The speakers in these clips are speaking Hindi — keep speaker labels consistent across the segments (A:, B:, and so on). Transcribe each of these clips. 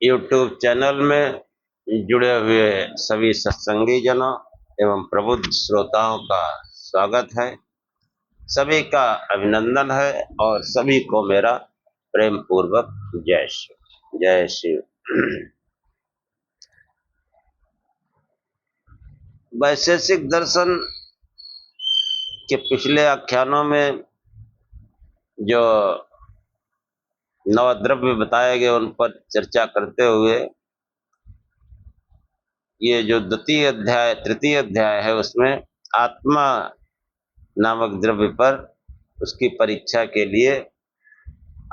A: YouTube चैनल में जुड़े हुए सभी सत्संगी जनों एवं प्रबुद्ध श्रोताओं का स्वागत है। सभी का अभिनंदन है और सभी को मेरा प्रेम पूर्वक जय शिव जय शिव। वैशेषिक दर्शन के पिछले आख्यानों में जो नवद्रव्य बताए गए उन पर चर्चा करते हुए ये जो तृतीय अध्याय है उसमें आत्मा नामक द्रव्य पर उसकी परीक्षा के लिए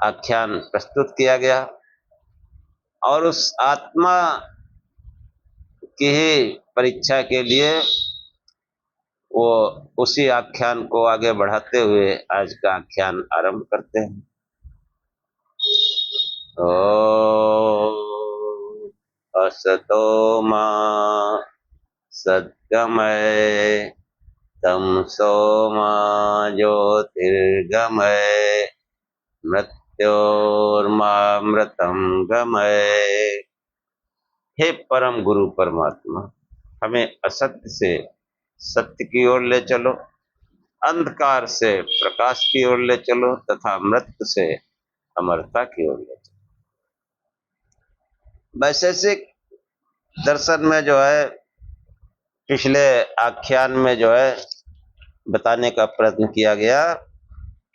A: आख्यान प्रस्तुत किया गया और उस आत्मा की ही परीक्षा के लिए वो उसी आख्यान को आगे बढ़ाते हुए आज का आख्यान आरंभ करते हैं। असतो मा सद्गमय तमसो मा ज्योतिर्गमय मृत्योर्मामृतं गमय। हे परम गुरु परमात्मा, हमें असत्य से सत्य की ओर ले चलो, अंधकार से प्रकाश की ओर ले चलो तथा मृत्यु से अमरता की ओर ले चलो। वैशेषिक दर्शन में जो है पिछले आख्यान में जो है बताने का प्रयत्न किया गया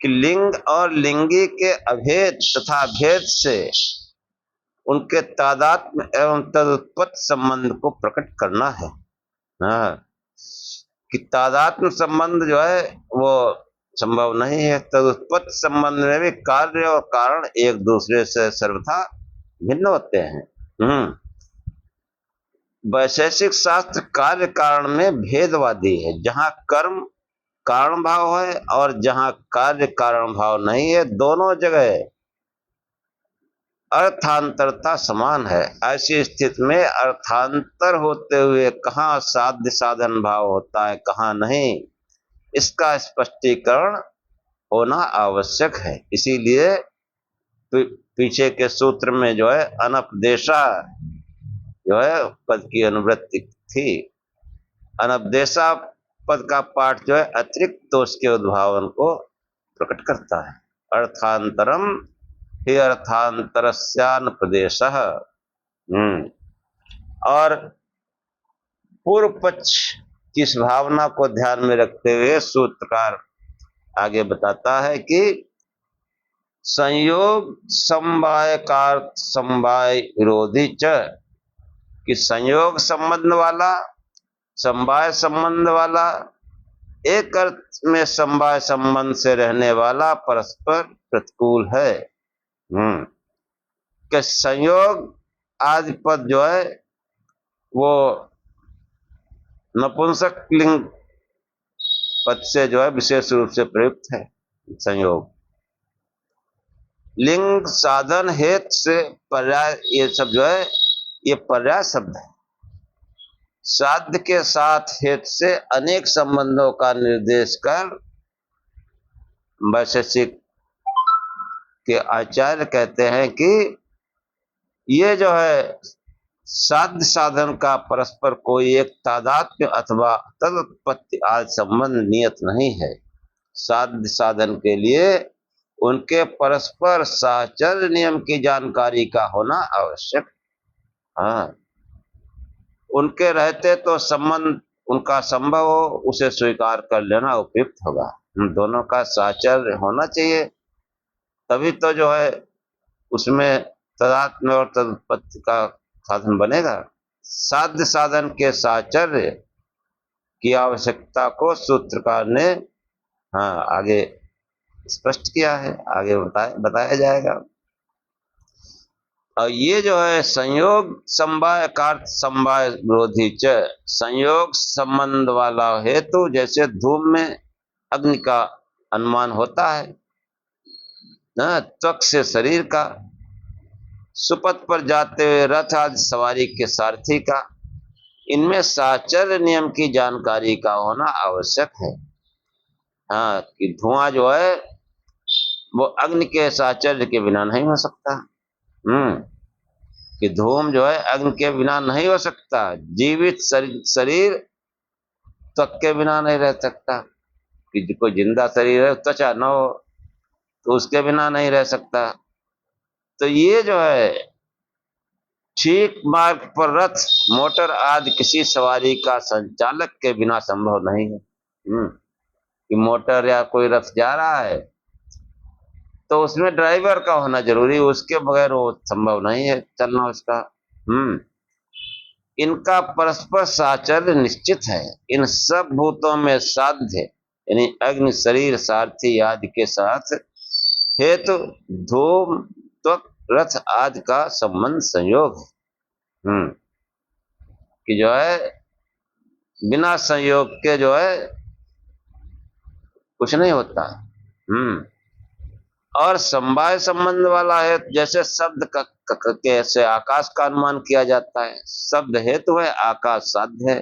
A: कि लिंग और लिंगी के अभेद तथा भेद से उनके तादात्म्य एवं तदुत्पत्ति संबंध को प्रकट करना है। हाँ, कि तादात्म्य संबंध जो है वो संभव नहीं है। तदुत्पत्ति संबंध में भी कार्य और कारण एक दूसरे से सर्वथा भिन्न होते हैं। वैशेषिक शास्त्र कार्य कारण में भेदवादी है। जहाँ कर्म कारण भाव है और जहाँ कार्य कारण भाव नहीं है, दोनों जगह अर्थांतरता समान है। ऐसी स्थिति में अर्थांतर होते हुए कहाँ साध्य साधन भाव होता है, कहाँ नहीं, इसका स्पष्टीकरण होना आवश्यक है। इसीलिए पीछे के सूत्र में जो है अनपदेशा जो है पद की अनुवृत्ति थी। अनपदेशा पद का पाठ जो है अतिरिक्त दोष के उद्भावन को प्रकट करता है। अर्थांतरम ही अर्थांतरस्यानुपदेशः। और पूर्व पक्ष की इस भावना को ध्यान में रखते हुए सूत्रकार आगे बताता है कि संयोग समवायकार्थ समवाय विरोधी च, कि संयोग संबंध वाला समवाय संबंध वाला, एक अर्थ में समवाय संबंध से रहने वाला परस्पर प्रतिकूल है। कि संयोग आदि पद जो है वो नपुंसक लिंग पद से जो है विशेष रूप से प्रयुक्त है। संयोग लिंग साधन हेतु से पर्याय, ये सब जो है ये पर्याय शब्द है। साध्य के साथ हेतु से अनेक संबंधों का निर्देश कर वैशेषिक के आचार्य कहते हैं कि ये जो है साध्य साधन का परस्पर कोई एक तादात्म्य अथवा तदुत्पत्ति आदि संबंध नियत नहीं है। साध्य साधन के लिए उनके परस्पर साहचर्य नियम की जानकारी का होना आवश्यक। हाँ, उनके रहते तो संबंध उनका संभव हो, उसे स्वीकार कर लेना उपयुक्त होगा। दोनों का साहचर्य होना चाहिए, तभी तो जो है उसमें तदात्म्य और तदुत्पत्ति का साधन बनेगा। साध्य साधन के साहचर्य की आवश्यकता को सूत्रकार ने आगे स्पष्ट किया है, आगे बताया जाएगा। और ये जो है संयोग समवाय कार्य समवाय विरोधी च, संयोग संबंध वाला हेतु जैसे धूम में अग्नि का अनुमान होता है, त्वक से शरीर का, सुपथ पर जाते हुए रथ आदि सवारी के सारथी का, इनमें साहचर्य नियम की जानकारी का होना आवश्यक है। कि धुआं जो है वो अग्नि के साहचर्य के बिना नहीं हो सकता। कि धूम जो है अग्नि के बिना नहीं हो सकता, जीवित शरीर त्वक के बिना नहीं रह सकता, कि कोई जिंदा शरीर है त्वचा न हो तो उसके बिना नहीं रह सकता। तो ये जो है ठीक मार्ग पर रथ, मोटर आदि किसी सवारी का संचालक के बिना संभव नहीं है। कि मोटर या कोई रथ जा रहा है तो उसमें ड्राइवर का होना जरूरी, उसके बगैर वो संभव नहीं है चलना उसका। इनका परस्पर साचर्य निश्चित है। इन सब भूतों में साध्य यानी अग्नि, शरीर, सारथी आदि के साथ हेतु धूम, त्वक, रथ आदि का संबंध संयोग है। कि जो है बिना संयोग के जो है कुछ नहीं होता। और समवाय संबंध वाला है, जैसे शब्द कैसे आकाश का अनुमान किया जाता है। शब्द हेतु है, आकाश साध्य है।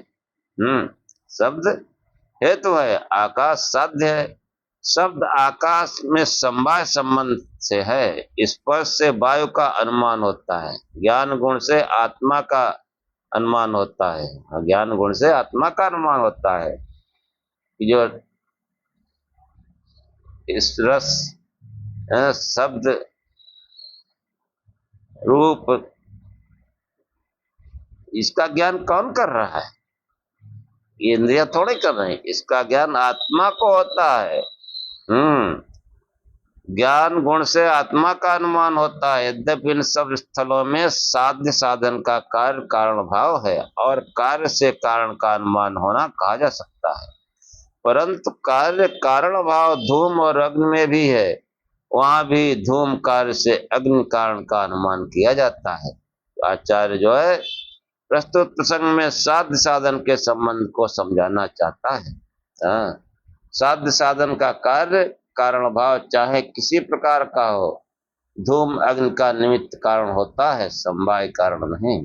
A: शब्द हेतु है, आकाश साध्य है। शब्द आकाश में समवाय संबंध से है। स्पर्श से वायु का अनुमान होता है, ज्ञान गुण से आत्मा का अनुमान होता है, ज्ञान गुण से आत्मा का अनुमान होता है। जो इस रस, शब्द, रूप, इसका ज्ञान कौन कर रहा है? ये इंद्रिया थोड़े कर रहे हैं, इसका ज्ञान आत्मा को होता है। ज्ञान गुण से आत्मा का अनुमान होता है। यद्यपि इन सब स्थलों में साध्य साधन का कार्य कारण भाव है और कार्य से कारण का अनुमान होना कहा जा सकता है, परंतु कार्य कारण भाव धूम और अग्नि में भी है। वहां भी धूम कार्य से अग्नि कारण का अनुमान किया जाता है। आचार्य जो है प्रस्तुत प्रसंग में साध्य साधन के संबंध को समझाना चाहता है। साध्य साधन का कार्य कारण भाव चाहे किसी प्रकार का हो, धूम अग्नि का निमित्त कारण होता है, समवाय कारण नहीं।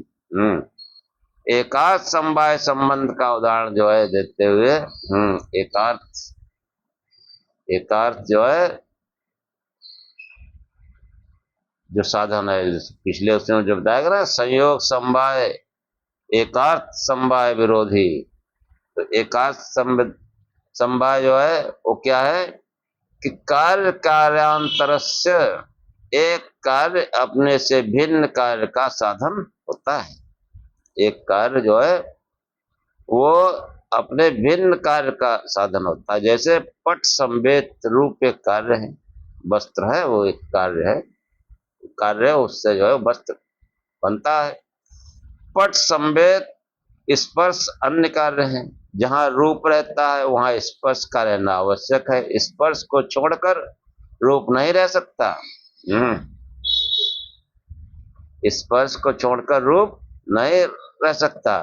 A: एकार्थ समवाय संबंध का उदाहरण जो है देते हुए, एकार्थ जो है जो साधन है, पिछले उसने जो बताया ना, संयोग समवाय, एकार्थ समवाय विरोधी। तो एकार्थ समवाय जो है वो क्या है कि कार्य कार्यांतरस्य, एक कार्य अपने से भिन्न कार्य का साधन होता है। एक कार्य जो है वो अपने भिन्न कार्य का साधन होता है। जैसे पट संवेद रूप एक कार्य है, वस्त्र है, वो एक कार्य है, उससे जो है वस्त्र बनता है। पट संवेद स्पर्श अन्य कार्य है। जहां रूप रहता है वहां स्पर्श का रहना आवश्यक है। स्पर्श को छोड़कर रूप नहीं रह सकता। स्पर्श को छोड़कर रूप नहीं रह सकता।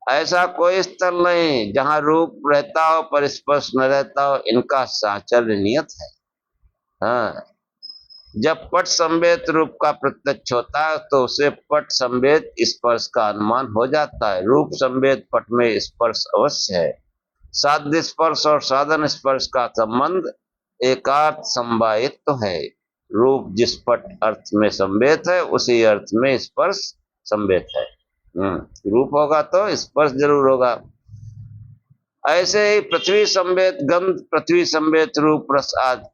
A: ऐसा कोई स्थल नहीं जहां रूप रहता हो पर स्पर्श न रहता हो। इनका साचर्य नियत है। जब पट संवेद रूप का प्रत्यक्ष होता है तो उसे पट संवेद स्पर्श का अनुमान हो जाता है। रूप संवेद पट में स्पर्श अवश्य है। साध्य स्पर्श और साधन स्पर्श का संबंध एकार्थ समवायित तो है। रूप जिस पट अर्थ में संवेद है उसी अर्थ में स्पर्श संवेद है। रूप होगा तो स्पर्श जरूर होगा। ऐसे ही पृथ्वी संवेद गंध, पृथ्वी संवेद रूप, रस आदि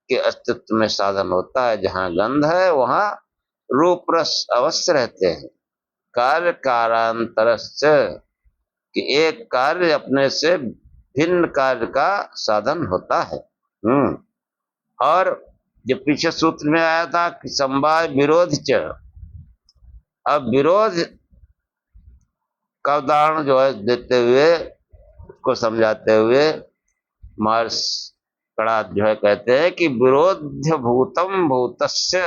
A: के अस्तित्व में साधन होता है। जहां गंध है वहां रूप रस अवश्य रहते हैं। कार्य कारांतरस्य, कि एक कार्य अपने से भिन्न कार्य का साधन होता है। और जो पीछे सूत्र में आया था कि समवाय विरोध च, अब विरोध का उदाहरण जो है देते हुए उसको समझाते हुए मार्स कड़ा जो है कहते हैं कि विरोध्य भूतम भूतस्य,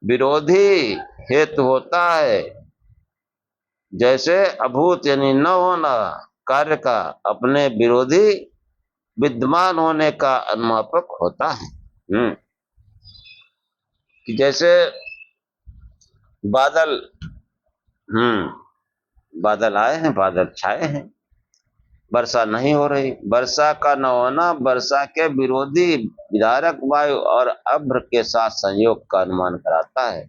A: विरोधी हेतु होता है। जैसे अभूत यानी न होना कार्य का अपने विरोधी विद्यमान होने का अनुमापक होता है। कि जैसे बादल, बादल आए हैं, बादल छाए हैं, वर्षा नहीं हो रही। वर्षा का न होना वर्षा के विरोधी विदारक वायु और अभ्र के साथ संयोग का अनुमान कराता है।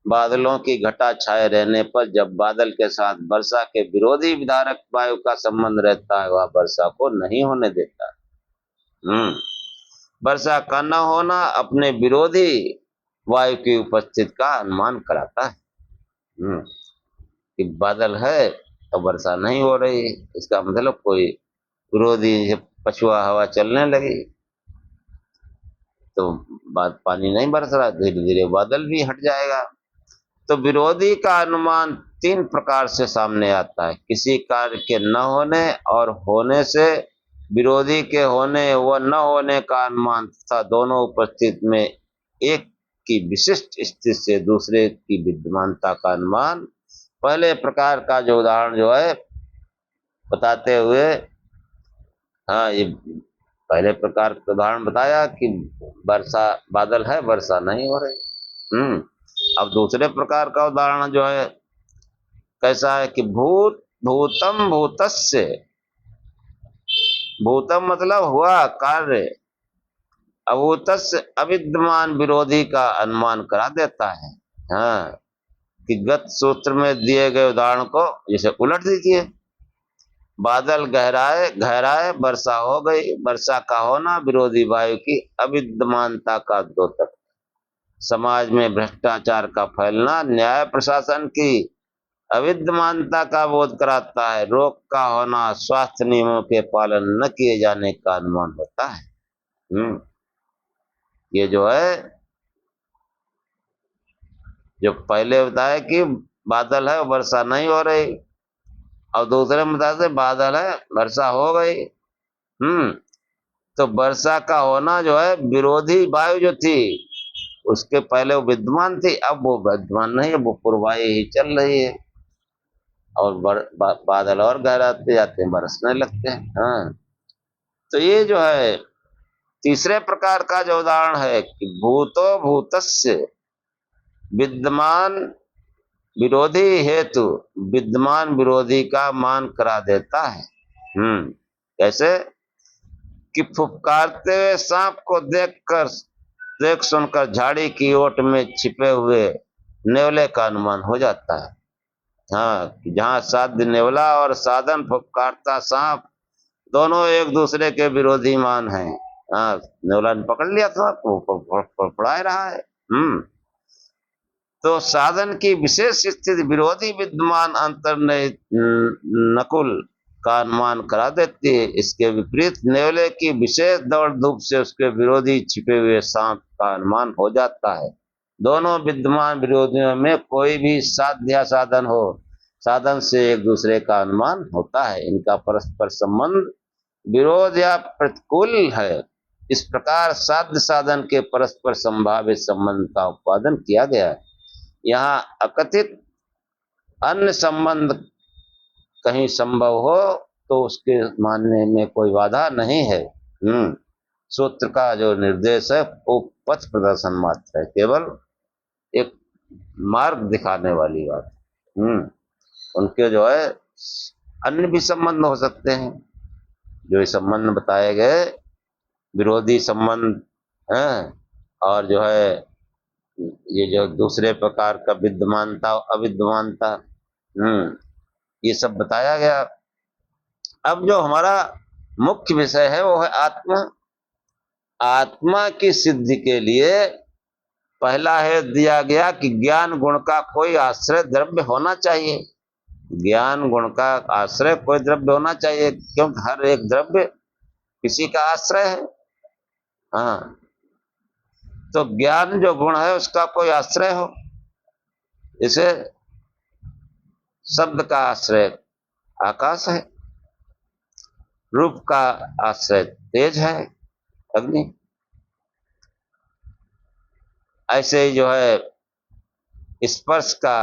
A: बादलों की घटा छाए रहने पर जब बादल के साथ वर्षा के विरोधी विधारक वायु का संबंध रहता है, वह वर्षा को नहीं होने देता। वर्षा का न होना अपने विरोधी वायु की उपस्थिति का अनुमान कराता है। कि बादल है तो वर्षा नहीं हो रही, इसका मतलब कोई विरोधी पछुआ हवा चलने लगी तो पानी नहीं बरस रहा, धीरे धीरे बादल भी हट जाएगा। तो विरोधी का अनुमान तीन प्रकार से सामने आता है। किसी कार्य के न होने और होने से, विरोधी के होने व न होने का अनुमान तथा दोनों उपस्थिति में एक की विशिष्ट स्थिति से दूसरे की विद्यमानता का अनुमान। पहले प्रकार का जो उदाहरण जो है बताते हुए, हाँ, ये पहले प्रकार का उदाहरण बताया कि वर्षा, बादल है वर्षा नहीं हो रही। अब दूसरे प्रकार का उदाहरण जो है कैसा है कि भूतम भूतस्य, भूतम मतलब हुआ कार्य, अभूतस्य अविद्यमान विरोधी का अनुमान करा देता है। हाँ, कि गत सूत्र में दिए गए उदाहरण को जैसे उलट दीजिए। बादल गहराए गहराए वर्षा हो गई, वर्षा का होना विरोधी वायु की अविद्यमानता का द्योतक। समाज में भ्रष्टाचार का फैलना न्याय प्रशासन की अविद्यमानता का बोध कराता है। रोग का होना स्वास्थ्य नियमों के पालन न किए जाने का अनुमान होता है। ये जो है, जो पहले बताया कि बादल है वर्षा नहीं हो रही, और दूसरे में बताते बादल है वर्षा हो गई। तो वर्षा का होना जो है विरोधी वायु जो थी उसके पहले वो विद्यमान थी, अब वो विद्यमान नहीं है, वो पूर्वायु ही चल रही है और बादल और गहराते जाते हैं, बरसने लगते हैं। हाँ, तो ये जो है तीसरे प्रकार का जो उदाहरण है कि भूतो भूतस्य, विद्यमान विरोधी हेतु विद्यमान विरोधी का मान करा देता है। कैसे कि फुफकारते हुए सांप को देख सुनकर झाड़ी की ओट में छिपे हुए नेवले का अनुमान हो जाता है। हाँ, जहाँ साध्य नेवला और साधन फुफकारता सांप दोनों एक दूसरे के विरोधी मान हैं। हाँ, नेवला ने पकड़ लिया था वो फड़फड़ा रहा है। तो साधन की विशेष स्थिति विरोधी विद्यमान अंतर नकुल का अनुमान करा देती है। इसके विपरीत नेवले की विशेष दौड़ धूप से उसके विरोधी छिपे हुए सांप का अनुमान हो जाता है। दोनों विद्यमान विरोधियों में कोई भी साध्य या साधन हो, साधन से एक दूसरे का अनुमान होता है। इनका परस्पर संबंध विरोध या प्रतिकूल है। इस प्रकार साध्य साधन के परस्पर संभावित संबंध का उत्पादन किया गया है। यहाँ अकथित अन्य संबंध कहीं संभव हो तो उसके मानने में कोई बाधा नहीं है। सूत्र का जो निर्देश है वो पथ प्रदर्शन मात्र है, केवल एक मार्ग दिखाने वाली बात। उनके जो है अन्य भी संबंध हो सकते हैं, जो संबंध बताए गए विरोधी संबंध हैं, और जो है ये जो दूसरे प्रकार का विद्यमानता अविद्यमानता, ये सब बताया गया। अब जो हमारा मुख्य विषय है वो है आत्मा। आत्मा की सिद्धि के लिए पहला है दिया गया कि ज्ञान गुण का कोई आश्रय द्रव्य होना चाहिए। ज्ञान गुण का आश्रय कोई द्रव्य होना चाहिए, क्योंकि हर एक द्रव्य किसी का आश्रय है। हाँ, तो ज्ञान जो गुण है उसका कोई आश्रय हो। इसे शब्द का आश्रय आकाश है, रूप का आश्रय तेज है, अग्नि। ऐसे ही जो है स्पर्श का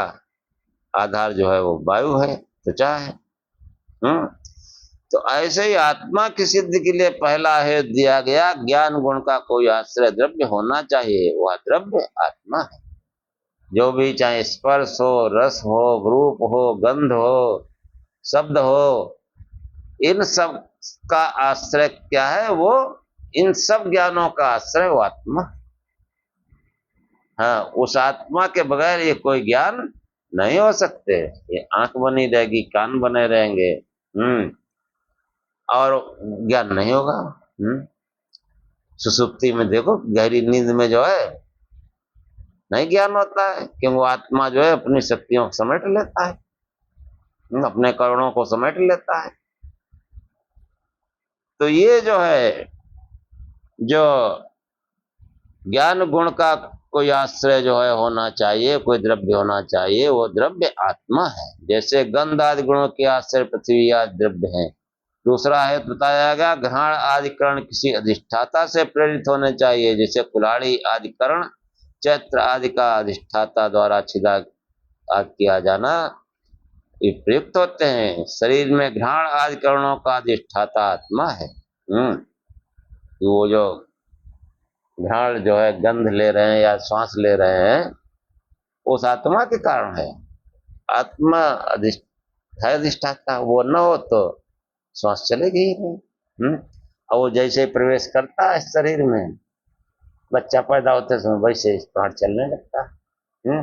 A: आधार जो है वो वायु है, त्वचा है। तो ऐसे ही आत्मा की सिद्धि के लिए पहला है दिया गया ज्ञान गुण का कोई आश्रय द्रव्य होना चाहिए। वह द्रव्य आत्मा है। जो भी, चाहे स्पर्श हो, रस हो, रूप हो, गंध हो, शब्द हो, इन सब का आश्रय क्या है? वो इन सब ज्ञानों का आश्रय वो आत्मा। हाँ, उस आत्मा के बगैर ये कोई ज्ञान नहीं हो सकते। ये आंख बनी रहेगी, कान बने रहेंगे, और ज्ञान नहीं होगा। सुसुप्ति में देखो, गहरी नींद में जो है नहीं ज्ञान होता है, क्योंकि वो आत्मा जो है अपनी शक्तियों को समेट लेता है, अपने करणों को समेट लेता है। तो ये जो है, जो ज्ञान गुण का कोई आश्रय जो है होना चाहिए, कोई द्रव्य होना चाहिए, वो द्रव्य आत्मा है। जैसे गंध आदि गुणों के आश्रय पृथ्वी आदि द्रव्य है। दूसरा है बताया गया, ग्रहण आदि करण किसी अधिष्ठाता से प्रेरित होने चाहिए, जैसे कुल्हाड़ी आदि करण चैत्र आदि का अधिष्ठाता द्वारा छिदा आदि किया जाना ये प्रयुक्त होते हैं। शरीर में घ्राण आदि करणों का अधिष्ठाता आत्मा है। वो जो घ्राण जो है, गंध ले रहे हैं या श्वास ले रहे हैं, उस आत्मा के कारण है। आत्मा है अधिष्ठाता, वो न हो तो श्वास चलेगी ही नहीं। और वो जैसे ही प्रवेश करता है शरीर में, बच्चा पैदा होते समय वैसे प्राण चलने लगता है।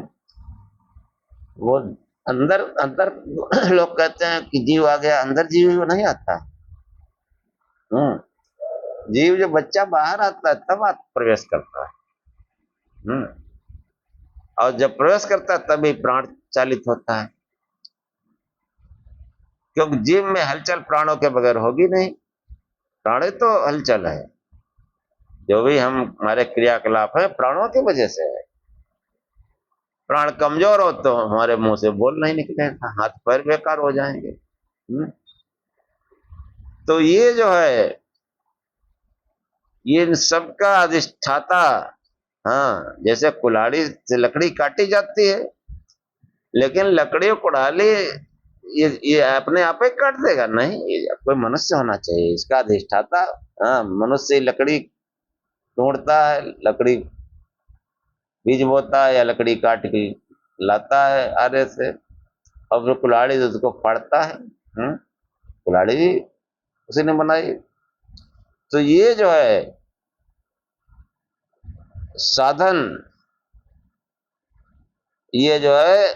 A: वो अंदर अंदर लोग कहते हैं कि जीव आ गया, अंदर जीव नहीं आता। जीव जो बच्चा बाहर आता है तब प्रवेश करता है। और जब प्रवेश करता है तभी प्राण चालित होता है, क्योंकि जीव में हलचल प्राणों के बगैर होगी नहीं। प्राण तो हलचल है, जो भी हम हमारे क्रियाकलाप है प्राणों की वजह से है। प्राण कमजोर हो तो हमारे मुंह से बोल नहीं निकलेगा, हाथ पैर बेकार हो जाएंगे। तो ये जो है, ये इन सबका अधिष्ठाता। हाँ, जैसे कुल्हाड़ी से लकड़ी काटी जाती है, लेकिन लकड़ी कुल्हाड़ी ये अपने आप ही काट देगा नहीं, ये कोई मनुष्य होना चाहिए इसका अधिष्ठाता। हाँ, मनुष्य लकड़ी तोड़ता है, लकड़ी बीज बोता है, या लकड़ी काट के लाता है आरे से, और कुल्हाड़ी उसको फाड़ता है। कुल्हाड़ी भी उसी ने बनाई। तो ये जो है साधन, ये जो है,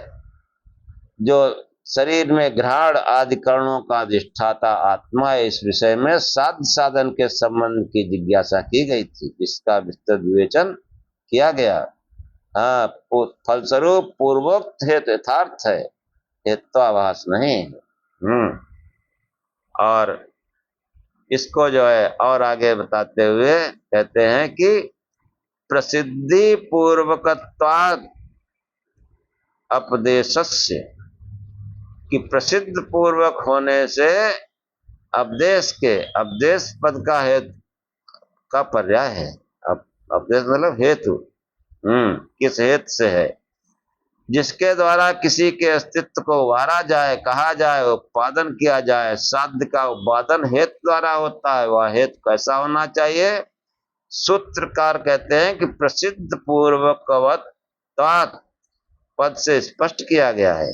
A: जो शरीर में घ्राण आदि करणों का अधिष्ठाता आत्मा है, इस विषय में साध्य साधन के संबंध की जिज्ञासा की गई थी, इसका विस्तृत विवेचन किया गया। हाँ, फलस्वरूप पूर्वोक्त हेतु यथार्थ है, हेत्वाभास नहीं। और इसको जो है और आगे बताते हुए कहते हैं कि प्रसिद्धि पूर्वकत्वात् अपदेशस्य, कि प्रसिद्ध पूर्वक होने से अपदेश के, अपदेश पद का हेतु का पर्याय है। अपदेश मतलब हेतु। किस हेतु से है? जिसके द्वारा किसी के अस्तित्व को उभारा जाए, कहा जाए, उत्पादन किया जाए। साध्य का उत्पादन हेतु द्वारा होता है। वह हेतु कैसा होना चाहिए? सूत्रकार कहते हैं कि प्रसिद्ध पूर्वकवत पद से स्पष्ट किया गया है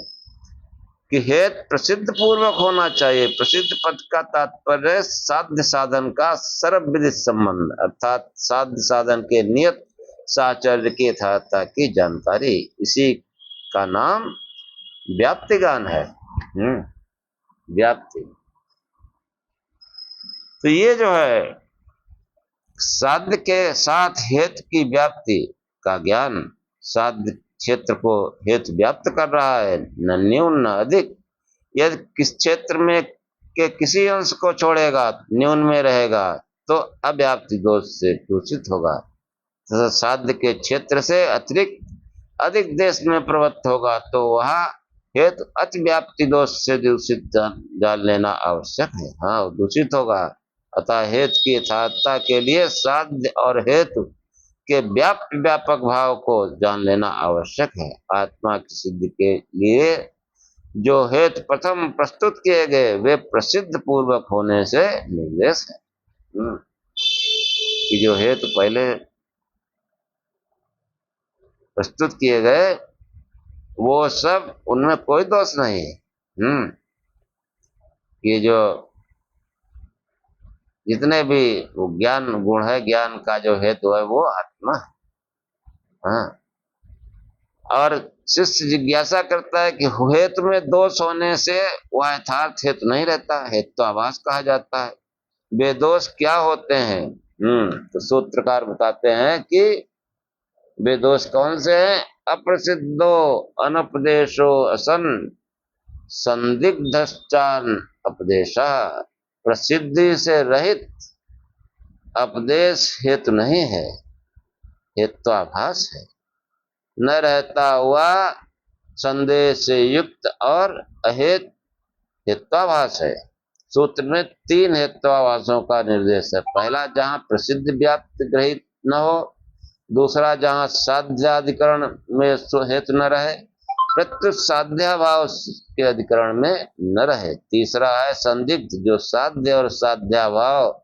A: कि हेतु प्रसिद्ध पूर्वक होना चाहिए। प्रसिद्ध पद का तात्पर्य साध्य साधन का सर्वविदित संबंध, अर्थात साध्य साधन के नियत साहचर्य की यथार्थता की जानकारी। इसी का नाम व्याप्ति ज्ञान है। व्याप्ति। तो ये जो है साध्य के साथ हेतु की व्याप्ति का ज्ञान, साध्य क्षेत्र को हेतु व्याप्त कर रहा है, न न्यून न अधिक। यदि किस क्षेत्र में के किसी अंश को छोड़ेगा, न्यून में रहेगा, तो अव्याप्ति दोष से दूषित होगा। तो साध्य के क्षेत्र से अतिरिक्त अधिक देश में प्रवृत्त होगा तो वह हेतु अति व्याप्ति दोष से दूषित जान लेना आवश्यक है। हाँ, दूषित होगा। अतः हेतु की यथार्थता के लिए साध्य और हेतु के व्यापक भाव को जान लेना आवश्यक है। आत्मा की सिद्धि के लिए जो हेतु प्रथम प्रस्तुत किए गए वे प्रसिद्ध पूर्वक होने से निर्देश है। कि जो हेतु पहले प्रस्तुत किए गए वो सब, उनमें कोई दोष नहीं है। ये जो जितने भी ज्ञान गुण है, ज्ञान का जो हेतु है वो आत्मा है। हाँ, और शिष्य जिज्ञासा करता है कि हेतु में दोष होने से वह यथार्थ हेतु नहीं रहता, हेतु तो आभास कहा जाता है। वे दोष क्या होते हैं? तो सूत्रकार बताते हैं कि वे दोष कौन से हैं? अप्रसिद्धो अनपदेशो असन संदिग्धश्चान अपदेशा। प्रसिद्धि से रहित अपदेश हेतु नहीं है, हेतु तो आभास है। न रहता हुआ संदेह से युक्त और अहेत हेत्वाभास है। सूत्र में 3 हेत्वाभासों का निर्देश है। पहला, जहां प्रसिद्ध व्याप्त ग्रहित न हो। दूसरा, जहां साध्याधिकरण में हेतु न रहे, प्रत्युत साध्याभाव के अधिकरण में न रहे। तीसरा है संदिग्ध, जो साध्य और साध्याभाव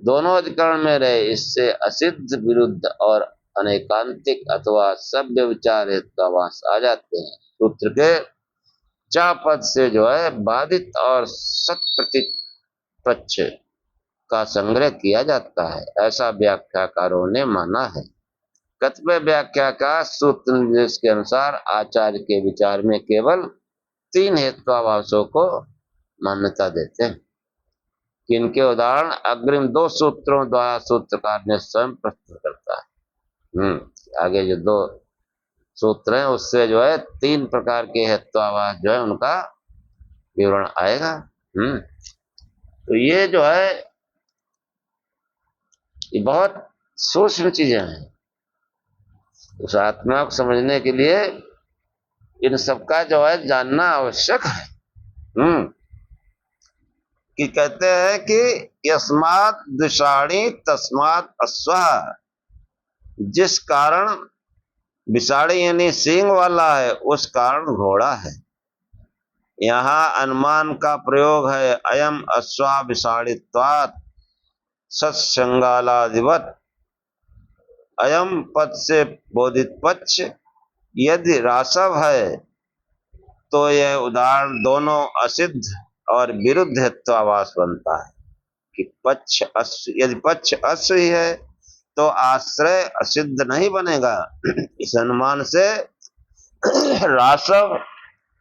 A: दोनों अधिकरण में रहे। इससे असिद्ध, विरुद्ध और अनेकांतिक अथवा सभ्य विचार हेत्वाभास आ जाते हैं। सूत्र के चा पद से जो है बाधित और सत्प्रतिपक्ष का संग्रह किया जाता है, ऐसा व्याख्याकारों ने माना है। कतिपय व्याख्याकार सूत्र निर्देश के अनुसार आचार्य के विचार में केवल 3 हेत्वाभासों को मान्यता देते हैं। इनके उदाहरण अग्रिम 2 सूत्रों द्वारा सूत्रकार ने स्वयं प्रस्तुत करता है। आगे जो 2 सूत्र हैं उससे जो है 3 प्रकार के हेत्वाभास जो है उनका विवरण आएगा। तो ये जो है ये बहुत सूक्ष्म चीजें हैं। उस आत्मा को समझने के लिए इन सबका जो है जानना आवश्यक है। कि कहते हैं कि यस्मात् विषाणी तस्मात् अश्वः, जिस कारण विषाणी यानी सींग वाला है उस कारण घोड़ा है। यहाँ अनुमान का प्रयोग है, अयम अश्वा विषाणित्वात् सत्संगालादिवत्। अयम पद से बोधित पक्ष यदि रासव है तो यह उदाहरण दोनों असिद्ध और विरुद्ध हेत्वाभास बनता है। कि पक्ष यदि पक्ष अश्व ही है तो आश्रय असिद्ध नहीं बनेगा। इस अनुमान से रासव,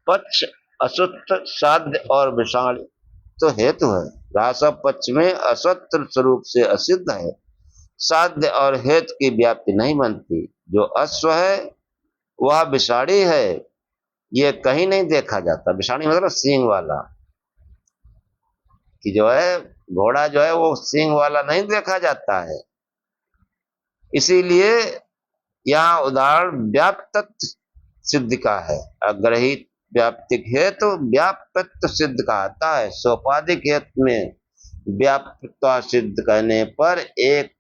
A: पक्ष, अश्वत्थ, साध्य और विषाणी तो हेतु है। रासव पक्ष में अश्वत्थ स्वरूप से असिद्ध है, साध्य और हेतु की व्याप्ति नहीं बनती। जो अश्व है वह विषाणी है, ये कहीं नहीं देखा जाता। विषाणी मतलब सींग वाला, कि जो है घोड़ा जो है वो सींग वाला नहीं देखा जाता है। इसीलिए यहाँ उदाहरण व्याप्तत्व सिद्ध का है। अग्रहित व्याप्तिक हेतु व्याप्तत्व सिद्ध कहता है। सोपाधिक हेतु में व्याप्तत्व सिद्ध करने पर एक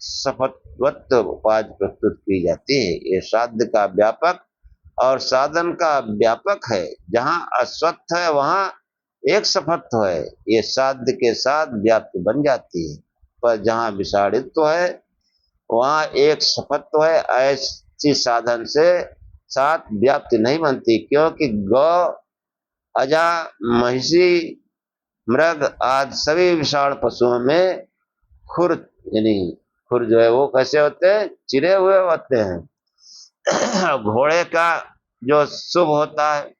A: सफत्वत्व उपाधि प्रस्तुत की जाती है। ये साध्य का व्यापक और साधन का व्यापक है। जहाँ अश्वत्थ है वहाँ एक सफत्व है, ये साध्य के साथ व्याप्ति बन जाती है। पर जहाँ विषाणित्व है वहाँ एक सफत्व है, ऐसी साधन से साथ व्याप्ति नहीं बनती। क्योंकि गौ, अजा, महिषी, मृग आदि सभी विषाण पशुओं में खुर यानी खुर जो है वो कैसे होते हैं? चिरे हुए होते हैं। घोड़े का जो शुभ होता है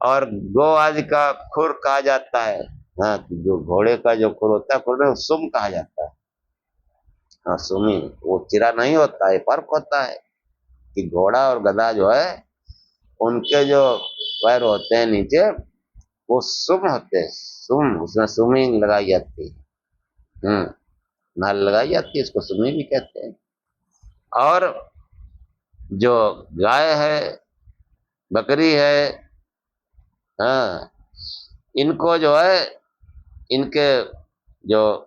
A: और गौ आदि का खुर कहा जाता है। जो घोड़े का जो खुर होता है खुर सुम कहा जाता है। सुमी वो चिरा नहीं होता है, फर्क होता है कि घोड़ा और गधा जो है उनके जो पैर होते हैं नीचे वो सुम होते हैं। सुम, उसमें सुमिंग लगाई जाती है, नाल लगाई जाती है, इसको सुमी भी कहते हैं। और जो गाय है, बकरी है, इनको जो है इनके जो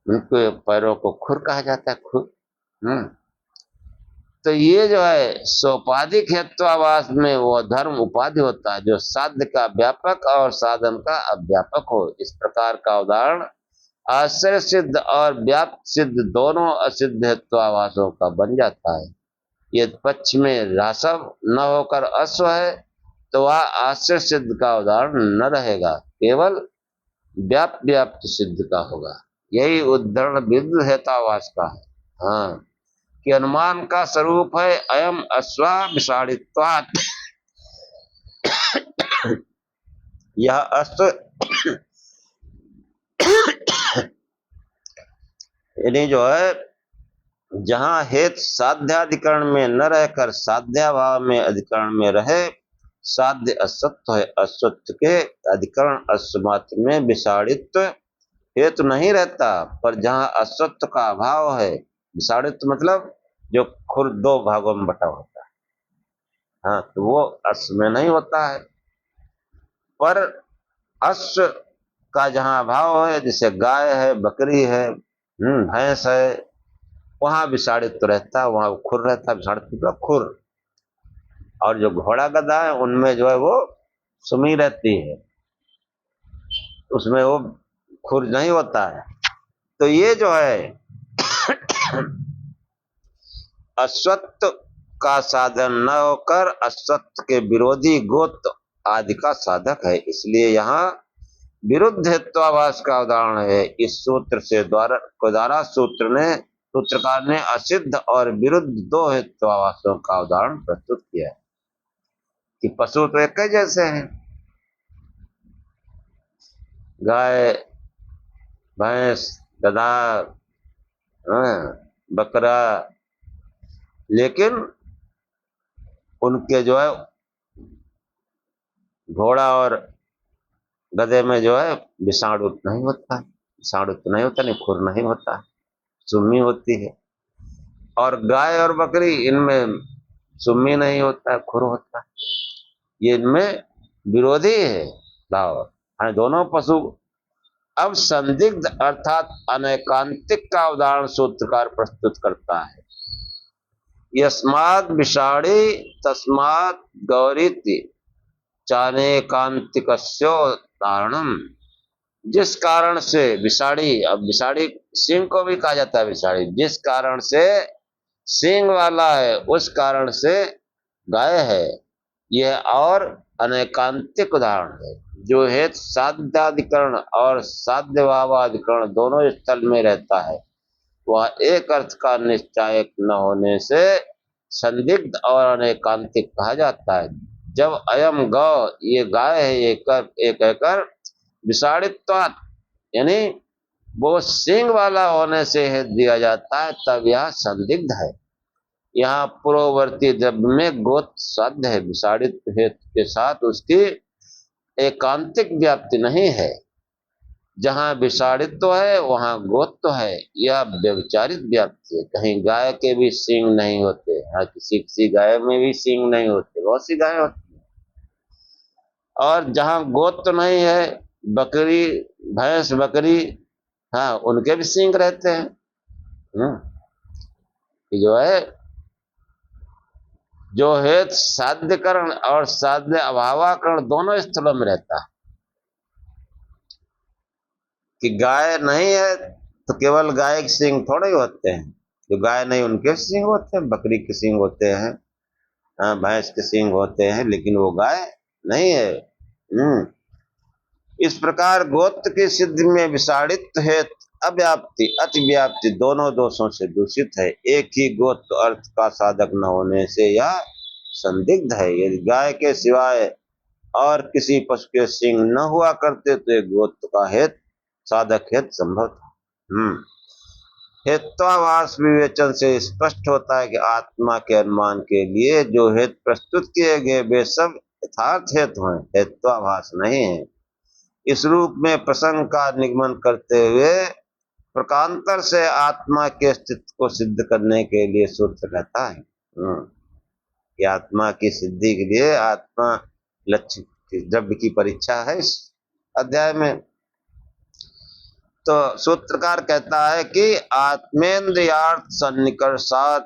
A: उनके पैरों को खुर कहा जाता है, खुर। तो ये जो है सोपाधिक हेत्वाभास में वो धर्म उपाधि होता है जो साध्य का व्यापक और साधन का अव्यापक हो। इस प्रकार का उदाहरण आश्रय सिद्ध और व्याप्त सिद्ध दोनों असिद्ध हेत्वाभासों का बन जाता है। यदि पक्ष में रासव न होकर अश्व है तो वह आश्रय सिद्ध का उदाहरण न रहेगा, केवल व्याप्त सिद्ध का होगा। यही उदाहरण विरुद्ध हेत्वाभास का है। कि अनुमान का स्वरूप है अयम अश्वा विषाणित्वात्। यह अश्व यानी जो है जहां हेत साध्याधिकरण में न रहकर साध्याभाव में अधिकरण में रहे, साध्य असत्व है, असत्व के अधिकरण अश्वमात्र में विषाणित्व हेतु नहीं रहता। पर जहां असत्व का अभाव है, विषाणित्व मतलब जो खुर दो भागों में बटा होता है, हाँ, तो वो अश्व में नहीं होता है। पर अश्व का जहां अभाव है, जैसे गाय है, बकरी है, भैंस है, वहां विषाणित्व रहता है, वहां खुर रहता है, विषाणित्व मतलब खुर। और जो घोड़ा गधा है उनमें जो है वो सुमी रहती है, उसमें वो खुर नहीं होता है। तो ये जो है अश्वत्थ का साधन न होकर अश्वत्थ के विरोधी गोत्र आदि का साधक है, इसलिए यहाँ विरुद्ध हेत्वाभास का उदाहरण है। इस सूत्र से द्वारा सूत्रकार ने असिद्ध और विरुद्ध दो हेत्वाभासों का उदाहरण प्रस्तुत किया है कि पशु तो एक ही जैसे हैं, गाय, भैंस, गधा, बकरा, लेकिन उनके जो है घोड़ा और गधे में जो है विषाणु नहीं होता है, विषाणु तो नहीं होता, नहीं खुर नहीं होता है, सुम्मी होती है। और गाय और बकरी इनमें सुम्मी नहीं होता है, खुर होता है। ये इनमें विरोधी है भाव, दोनों पशु। अब संदिग्ध अर्थात अनैकांतिक का उदाहरण सूत्रकार प्रस्तुत करता है। यस्मात् विषाणी तस्मात् गौरीति चानेकांतिकस्योदाहरणम्। जिस कारण से विषाणी, अब विषाणी सिंह को भी कहा जाता है विषाणी, जिस कारण से सिंह वाला है उस कारण से गाय है, यह और अनैकांतिक उदाहरण है। जो हेतु साध्याधिकरण और साध्यभावाधिकरण दोनों स्थल में रहता है, वह एक अर्थ का निश्चायक न होने से संदिग्ध और अनैकांतिक कहा जाता है। जब अयम गौ, ये गाय है, ये कहकर विषाणित्वात् यानी वो सिंह वाला होने से हेतु दिया जाता है, तब यह संदिग्ध है। यहाँ पूर्ववर्ती द्रव्य में गोत्र साध्य है, विषाणित हेतु के साथ उसकी एकांतिक व्याप्ति नहीं है। जहां विषाणित्व है वहां गोत्व है, यह व्यभिचारित व्याप्ति है। कहीं गाय के भी सींग नहीं होते, हाँ, किसी गाय में भी सींग नहीं होते, बहुत सी गाय होती है। और जहां गोत्व नहीं है, बकरी, भैंस, बकरी, हाँ, उनके भी सींग रहते हैं। जो है जो हेतु साध्यकरण और साध्य अभावाकरण दोनों स्थलों में रहता है। कि गाय नहीं है तो केवल गाय के सींग थोड़े ही होते हैं, जो गाय नहीं उनके सींग होते हैं, बकरी के सींग होते हैं, भैंस के सींग होते हैं, लेकिन वो गाय नहीं है। इस प्रकार गोत्र की सिद्धि में विषाणित्व हेतु अव्याप्ति अतिव्याप्ति दोनों दोषों से दूषित है। एक ही गोत्र अर्थ का साधक न होने से यह संदिग्ध है। यदि गाय के सिवाय और किसी पशु के सींग न हुआ करते तो एक गोत्र का हेतु साधक हेतु संभव था। हेत्वाभास विवेचन से स्पष्ट होता है कि आत्मा के अनुमान के लिए जो हेतु प्रस्तुत किए गए वे सब यथार्थ हेतु हैं, हेत्वाभास नहीं है। इस रूप में प्रसंग का निगमन करते हुए प्रकांतर से आत्मा के अस्तित्व को सिद्ध करने के लिए सूत्र कहता है कि आत्मा की सिद्धि के लिए आत्मा लक्ष्य द्रव्य की परीक्षा है इस अध्याय में। तो सूत्रकार कहता है कि आत्मेन्द्रियार्थ सन्निकर्षात्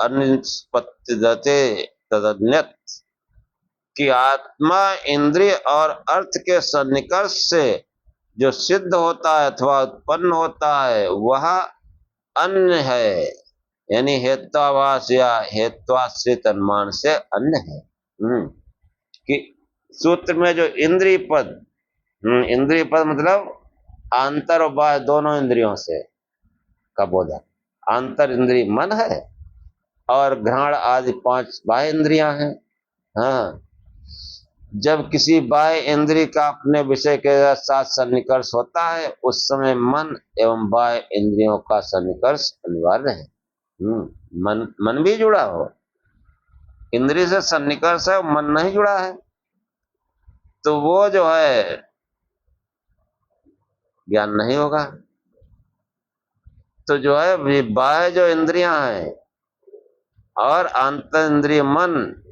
A: अनिष्पत्तिदते तदन्यत्, कि आत्मा इंद्रिय और अर्थ के सन्निकर्ष से जो सिद्ध होता है अथवा उत्पन्न होता है वह अन्य है, यानी हेत्वाभास या हेत्वाश्रित अनुमान से अन्य है। कि सूत्र में जो इंद्रिय पद मतलब आंतर और बाह्य दोनों इंद्रियों से का बोधक, आंतर इंद्रिय मन है और घ्राण आदि 5 बाह्य इंद्रियां हैं। हाँ, जब किसी बाह्य इंद्रिय का अपने विषय के साथ सन्निकर्ष होता है उस समय मन एवं बाह्य इंद्रियों का सन्निकर्ष अनिवार्य है। मन भी जुड़ा हो, इंद्रिय से सन्निकर्ष है, मन नहीं जुड़ा है तो वो जो है ज्ञान नहीं होगा। तो जो है बाह्य जो इंद्रियां हैं और आंतर इंद्रिय मन,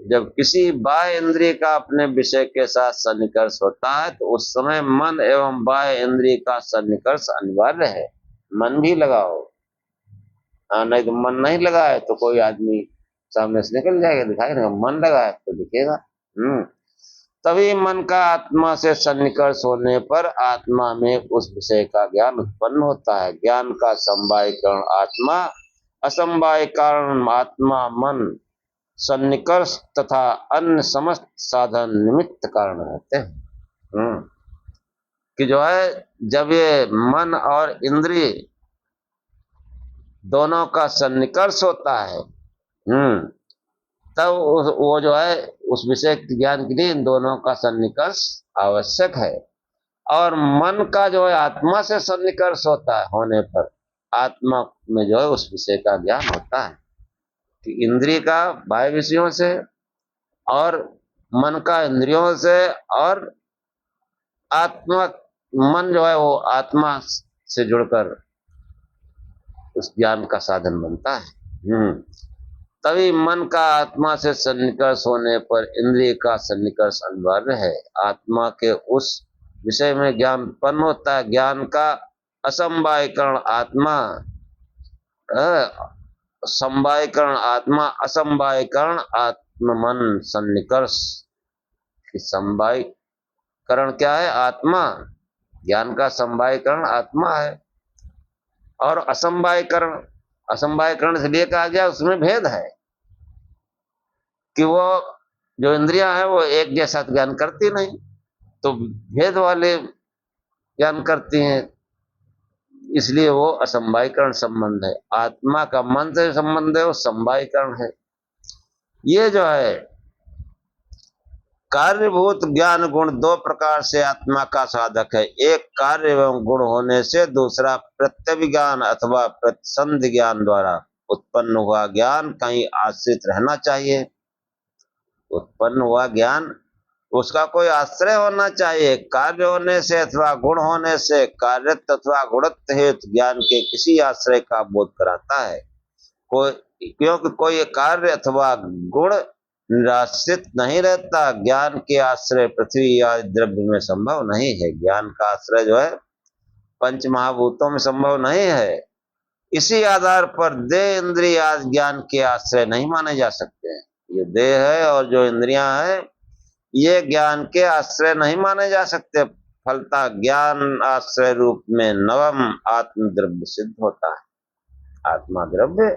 A: जब किसी बाह्य इंद्रिय का अपने विषय के साथ सन्निकर्ष होता है तो उस समय मन एवं बाह्य इंद्रिय का सन्निकर्ष अनिवार्य है। मन भी लगाओ, नहीं तो मन नहीं लगा है तो कोई आदमी सामने से निकल जाएगा, दिखाई नहीं, मन लगा है तो दिखेगा। तभी मन का आत्मा से सन्निकर्ष होने पर आत्मा में उस विषय का ज्ञान उत्पन्न होता है। ज्ञान का समवायीकरण आत्मा, असमवाय कारण आत्मा, मन, सन्निकर्ष तथा अन्य समस्त साधन निमित्त कारण रहते हैं। कि जो है जब ये मन और इंद्रिय दोनों का सन्निकर्ष होता है तब वो जो है उस विषय ज्ञान के लिए इन दोनों का सन्निकर्ष आवश्यक है। और मन का जो है आत्मा से सन्निकर्ष होता है होने पर आत्मा में जो है उस विषय का ज्ञान होता है। कि इंद्रिय का बाह्य विषयों से और मन का इंद्रियों से और आत्मा, मन जो है वो आत्मा से जुड़कर उस ज्ञान का साधन बनता है। तभी मन का आत्मा से सन्निकर्ष होने पर इंद्रिय का सन्निकर्ष अनिवार्य है। आत्मा के उस विषय में ज्ञान उत्पन्न होता है। ज्ञान का असमवायीकरण आत्मा, समवायीकरण आत्मा, असमवायीकरण आत्म मन सन्निकर्ष। समवायीकरण क्या है? आत्मा। ज्ञान का समवायीकरण आत्मा है और असमवायीकरण से लिए कहा गया उसमें भेद है कि वो जो इंद्रियां हैं वो एक जैसा ज्ञान करती नहीं, तो भेद वाले ज्ञान करती हैं, इसलिए वो असमवायीकरण संबंध है। आत्मा का मन से संबंध है, वो समवायीकरण है। ये जो है कार्यभूत ज्ञान गुण 2 प्रकार से आत्मा का साधक है। एक कार्य एवं गुण होने से, दूसरा प्रत्यभिज्ञान अथवा प्रतिसंध ज्ञान द्वारा उत्पन्न हुआ ज्ञान कहीं आश्रित रहना चाहिए। उत्पन्न हुआ ज्ञान उसका कोई आश्रय होना चाहिए। कार्य होने से अथवा गुण होने से कार्यत्व अथवा गुणत्व हेतु ज्ञान के किसी आश्रय का बोध कराता है। क्योंकि कोई कार्य अथवा गुण निराश्रित नहीं रहता। ज्ञान के आश्रय पृथ्वी या द्रव्य में संभव नहीं है। ज्ञान का आश्रय जो है पंच महाभूतों में संभव नहीं है। इसी आधार पर देह इंद्रिय आदि ज्ञान के आश्रय नहीं माने जा सकते हैं। ये देह है और जो इंद्रियां हैं ये ज्ञान के आश्रय नहीं माने जा सकते। फलता ज्ञान आश्रय रूप में नवम आत्म द्रव्य सिद्ध होता है। आत्मा द्रव्य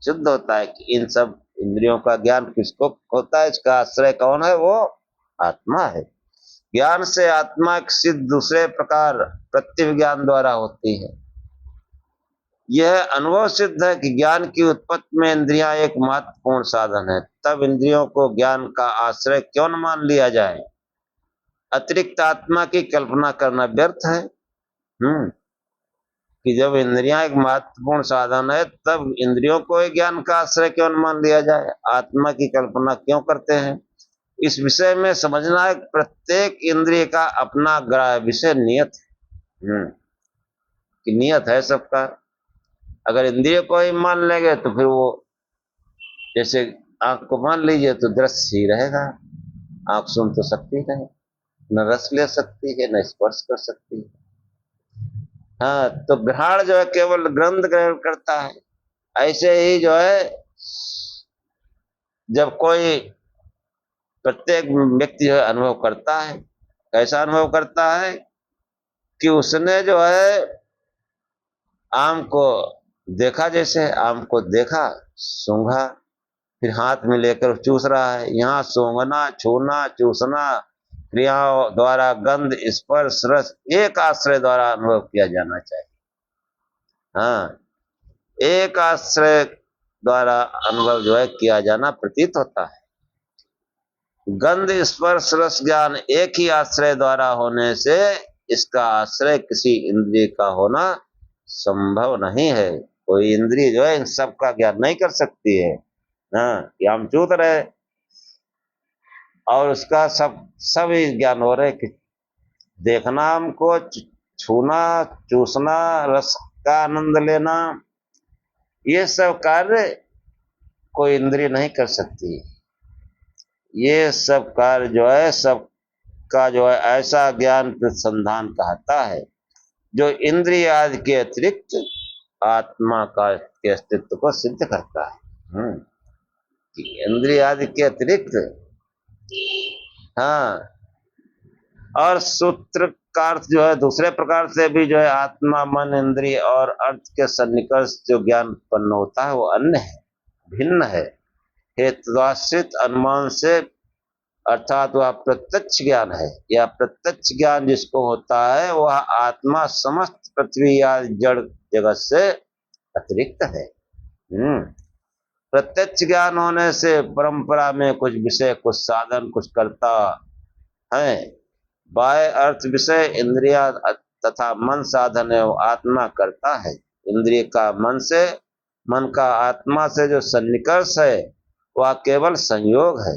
A: सिद्ध होता है कि इन सब इंद्रियों का ज्ञान किसको होता है, इसका आश्रय कौन है? वो आत्मा है। ज्ञान से आत्मा की सिद्ध दूसरे प्रकार प्रत्यभिज्ञान द्वारा होती है। यह अनुभव सिद्ध है कि ज्ञान की उत्पत्ति में इंद्रियां एक महत्वपूर्ण साधन है। तब इंद्रियों को ज्ञान का आश्रय क्यों न मान लिया जाए? अतिरिक्त आत्मा की कल्पना करना व्यर्थ है। कि जब इंद्रियां एक महत्वपूर्ण साधन है तब इंद्रियों को ज्ञान का आश्रय क्यों न मान लिया जाए? आत्मा की कल्पना क्यों करते हैं? इस विषय में समझना है प्रत्येक इंद्रिय का अपना ग्राह्य विषय नियत है। कि नियत है सबका। अगर इंद्रिय को ही मान लेंगे तो फिर वो जैसे आंख को मान लीजिए तो दृश्य ही रहेगा। आंख सुन तो सकती है, न रस ले सकती है, न स्पर्श कर सकती है। हाँ, तो घ्राण जो है केवल गंध ग्रहण करता है। ऐसे ही जो है जब कोई प्रत्येक व्यक्ति जो है अनुभव करता है, कैसा अनुभव करता है कि उसने जो है आम को देखा, जैसे आम को देखा, सूंघा, फिर हाथ में लेकर चूस रहा है। यहाँ सूंघना, छूना, चूसना क्रियाओं द्वारा गंध, स्पर्श, रस एक आश्रय द्वारा अनुभव किया जाना चाहिए। हाँ, एक आश्रय द्वारा अनुभव जो है किया जाना प्रतीत होता है। गंध स्पर्श रस ज्ञान एक ही आश्रय द्वारा होने से इसका आश्रय किसी इंद्रिय का होना संभव नहीं है। कोई इंद्रिय जो है इन सब का ज्ञान नहीं कर सकती है। हाँ, यामचूत रहे और उसका सब ज्ञान हो रहे कि देखना हमको, छूना, चूसना, रस का आनंद लेना, ये सब कार्य कोई इंद्रिय नहीं कर सकती। ये सब कार्य जो है सबका जो है ऐसा ज्ञान अनुसंधान कहता है जो इंद्रिय आदि के अतिरिक्त आत्मा का के अस्तित्व को सिद्ध करता है। इंद्रिय आदि के अतिरिक्त, हाँ, और सूत्र का अर्थ जो है दूसरे प्रकार से भी जो है आत्मा, मन, इंद्रिय और अर्थ के सन्निकर्ष जो ज्ञान उत्पन्न होता है वो अन्य है, भिन्न है। हेतुआश्रित अनुमान से, अर्थात वह प्रत्यक्ष ज्ञान है। यह प्रत्यक्ष ज्ञान जिसको होता है वह आत्मा समस्त पृथ्वी या जड़ जगत से अतिरिक्त है। प्रत्यक्ष ज्ञान होने से परंपरा में कुछ विषय, कुछ साधन, कुछ कर्ता है। बाह्य अर्थ विषय, इंद्रिया तथा मन साधन है, आत्मा करता है। इंद्रिय का मन से, मन का आत्मा से जो सन्निकर्ष है वह केवल संयोग है।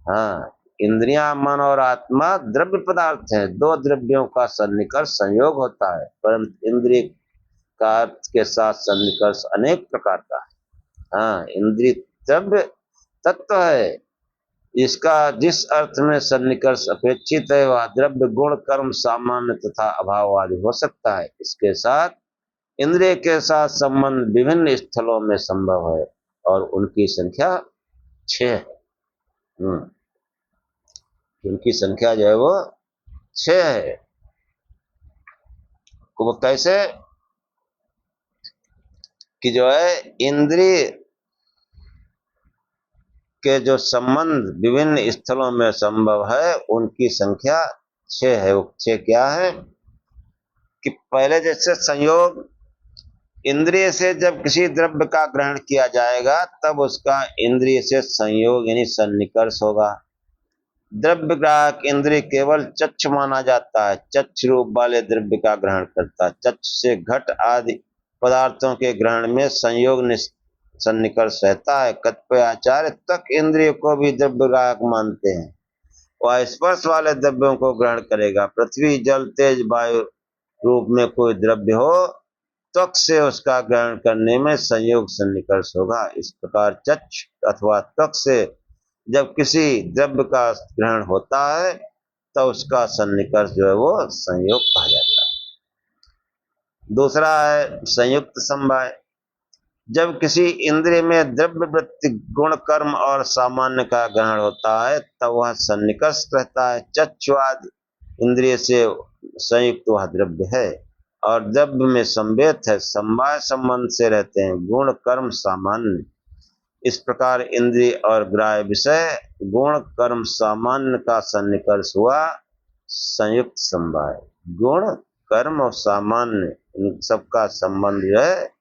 A: हाँ, इंद्रियां, मन और आत्मा द्रव्य पदार्थ हैं। दो द्रव्यों का सन्निकर्ष संयोग होता है, परंतु इंद्रिय का अर्थ के साथ सन्निकर्ष अनेक प्रकार का है। हाँ, इंद्रिय द्रव्य तत्व है। इसका जिस अर्थ में सन्निकर्ष अपेक्षित है वह द्रव्य, गुण, कर्म, सामान्य तथा अभाव आदि हो सकता है। इसके साथ इंद्रिय के साथ संबंध विभिन्न स्थलों में संभव है और उनकी संख्या 6 है। उनकी संख्या जो है वो 6 है। वो कैसे कि जो है इंद्रिय के जो संबंध विभिन्न स्थलों में संभव है उनकी संख्या 6 है। वो 6 क्या है कि पहले जैसे संयोग, इंद्रिय से जब किसी द्रव्य का ग्रहण किया जाएगा तब उसका इंद्रिय से संयोग यानी सन्निकर्ष होगा। द्रव्य ग्राहक इंद्रिय केवल चक्षु माना जाता है, चक्षु रूप वाले द्रव्य का ग्रहण करता है। चक्षु से घट आदि पदार्थों के ग्रहण में संयोग सन्निकर्ष रहता है। कतिपय आचार्य तक इंद्रिय को भी द्रव्य ग्राहक मानते हैं। वह स्पर्श वाले द्रव्यों को ग्रहण करेगा। पृथ्वी, जल, तेज, वायु रूप में कोई द्रव्य हो त्वक से उसका ग्रहण करने में संयोग सन्निकर्ष होगा। इस प्रकार चक्षु अथवा त्वक से जब किसी द्रव्य का ग्रहण होता है तो उसका सन्निकर्ष जो है वो संयोग कहा जाता है। दूसरा है संयुक्त समवाय। जब किसी इंद्रिय में द्रव्य, वृत्ति, गुण, कर्म और सामान्य का ग्रहण होता है तब वह सन्निकर्ष रहता है। चक्षु आदि इंद्रिय से संयुक्त वह द्रव्य है और द्रव्य में संवेद है, समवाय संबंध से रहते हैं। गुण, कर्म, सामान्य, इस प्रकार इंद्रिय और ग्राह्य विषय, गुण, कर्म, सामान्य का सन्निकर्ष हुआ संयुक्त समवाय। गुण, कर्म और सामान्य इन सबका संबंध जो है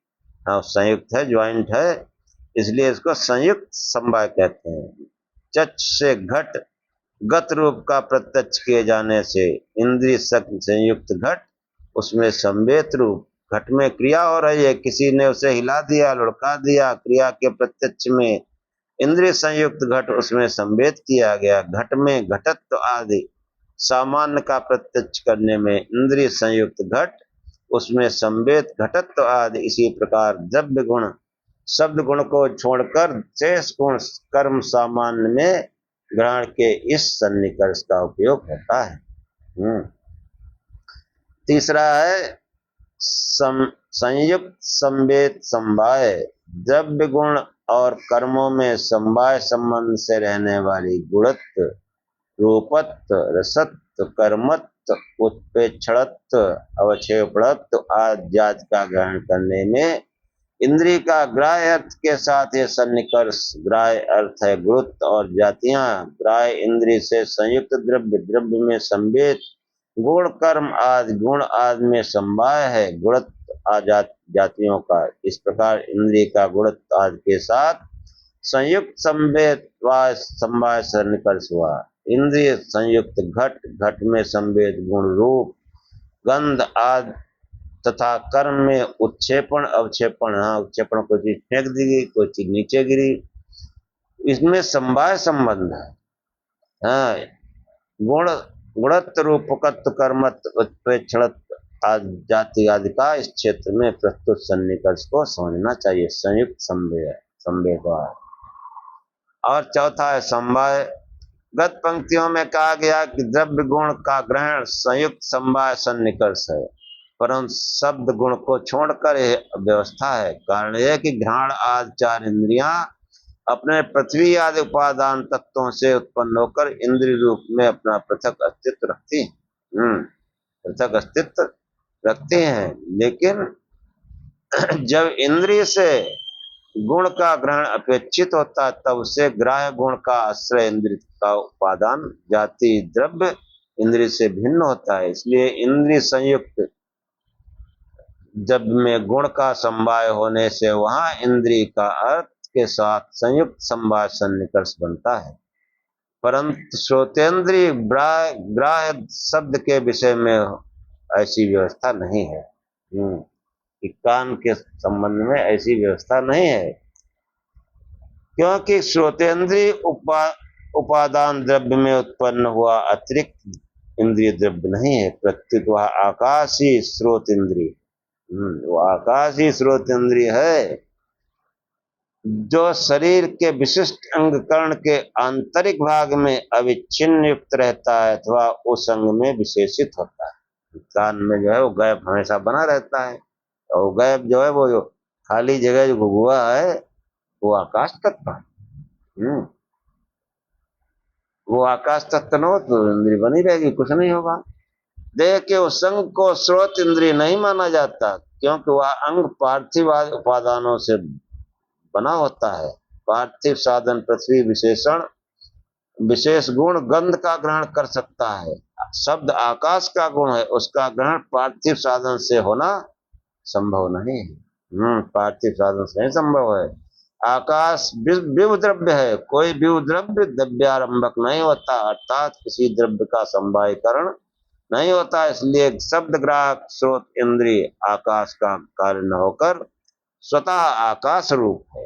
A: संयुक्त है, ज्वाइंट है, इसलिए इसको संयुक्त समवाय कहते हैं। चक्षु से घट गत रूप का प्रत्यक्ष किए जाने से इंद्रिय संयुक्त घट, उसमें संवेद रूप घट में क्रिया हो रही है, किसी ने उसे हिला दिया, लुढ़का दिया, क्रिया के प्रत्यक्ष में इंद्रिय संयुक्त घट उसमें संवेद किया गया। घट में घटत्व आदि सामान्य का प्रत्यक्ष करने में इंद्रिय संयुक्त घट उसमें संवेद घटत्व आदि। इसी प्रकार द्रव्य गुण, शब्द गुण को छोड़कर शेष गुण, कर्म, सामान्य में ग्रहण के इस सन्निकर्ष का उपयोग होता है। तीसरा है संयुक्त संवेद समवाय। द्रव्य, गुण और कर्मों में समवाय संबंध से रहने वाली गुणत्व, रूपत्व, रसत्व, कर्मत्व, उत्प्रेक्षणत्व, अवक्षेपणत्व आदि जाति का ग्रहण करने में इंद्रिय का ग्राह्य अर्थ के साथ ये सन्निकर्ष। ग्राह्य अर्थ है गुणत्व और जातियां। ग्राह्य इंद्रिय से संयुक्त द्रव्य, द्रव्य में संवेद, गुण, कर्म आदि, गुण आदि में समवाय है। गुणत्व जातियों का। इस प्रकार इंद्रिय का गुणत्व आदि के साथ संयुक्त संवेद व समवाय सन्निकर्ष हुआ। इंद्रिय संयुक्त घट, घट में संवेद गुण रूप गंध आदि तथा कर्म में उत्क्षेपण अवक्षेपण, हाँ उत्क्षेपण कोई चीज फेंक दी गई, कोई चीज नीचे गिरी, इसमें समवाय संबंध है। हाँ, गुण गुणत्व रूपकत्व कर्मत्व उत्प्रेक्षणत्व आदि जाति आदि का इस क्षेत्र में प्रस्तुत सन्निकर्ष को समझना चाहिए। संयुक्त संवेद। और चौथा है समवाय। गत पंक्तियों में कहा गया कि द्रव्य गुण का ग्रहण संयुक्त समवाय सन्निकर्ष है, परंतु शब्द गुण को छोड़कर यह व्यवस्था है। कारण यह कि घ्राण आदि चार इंद्रियां अपने पृथ्वी आदि उपादान तत्वों से उत्पन्न होकर इंद्रिय रूप में अपना पृथक अस्तित्व रखती हैं। पृथक अस्तित्व रखते हैं, लेकिन जब इंद्रिय से गुण का ग्रहण अपेक्षित होता है तब उसे ग्राह्य गुण का आश्रय इंद्रिय का उपादान जाति द्रव्य इंद्रिय से भिन्न होता है। इसलिए इंद्रिय संयुक्त जब में गुण का समवाय होने से वहां इंद्रिय का अर्थ के साथ संयुक्त समवाय सन्निकर्ष बनता है। परंतु श्रोतेंद्रिय ग्राह्य शब्द के विषय में ऐसी व्यवस्था नहीं है। कि कान के संबंध में ऐसी व्यवस्था नहीं है, क्योंकि श्रोतेंद्रिय उपादान द्रव्य में उत्पन्न हुआ अतिरिक्त इंद्रिय द्रव्य नहीं है, प्रत्युत वह आकाशी स्रोत इंद्रिय, वो आकाशी स्रोत इंद्रिय है जो शरीर के विशिष्ट अंग कर्ण के आंतरिक भाग में अविच्छिन्न युक्त रहता है अथवा उस अंग में विशेषित होता है। कान में जो है वो गैप हमेशा बना रहता है, और गैप जो है वो जो खाली जगह जो हुआ है वो आकाश तत्व है। वो आकाश तत्व न हो तो इंद्रिय बनी रहेगी, कुछ नहीं होगा। देह के उस अंग को स्रोत इंद्रिय नहीं माना जाता, क्योंकि वह अंग पार्थिव उपादानों से बना होता है। पार्थिव साधन पृथ्वी विशेषण विशेष गुण गंध का ग्रहण कर सकता है। शब्द आकाश का गुण है, उसका ग्रहण पार्थिव साधन से होना संभव नहीं है। पार्थिव साधन से नहीं संभव है। आकाश विव द्रव्य है, कोई विव द्रव्य द्रव्यारंभक नहीं होता, अर्थात किसी द्रव्य का समवायीकरण नहीं होता। इसलिए शब्द ग्राहक स्रोत इंद्रिय आकाश का कार्य न होकर स्वतः आकाश रूप है,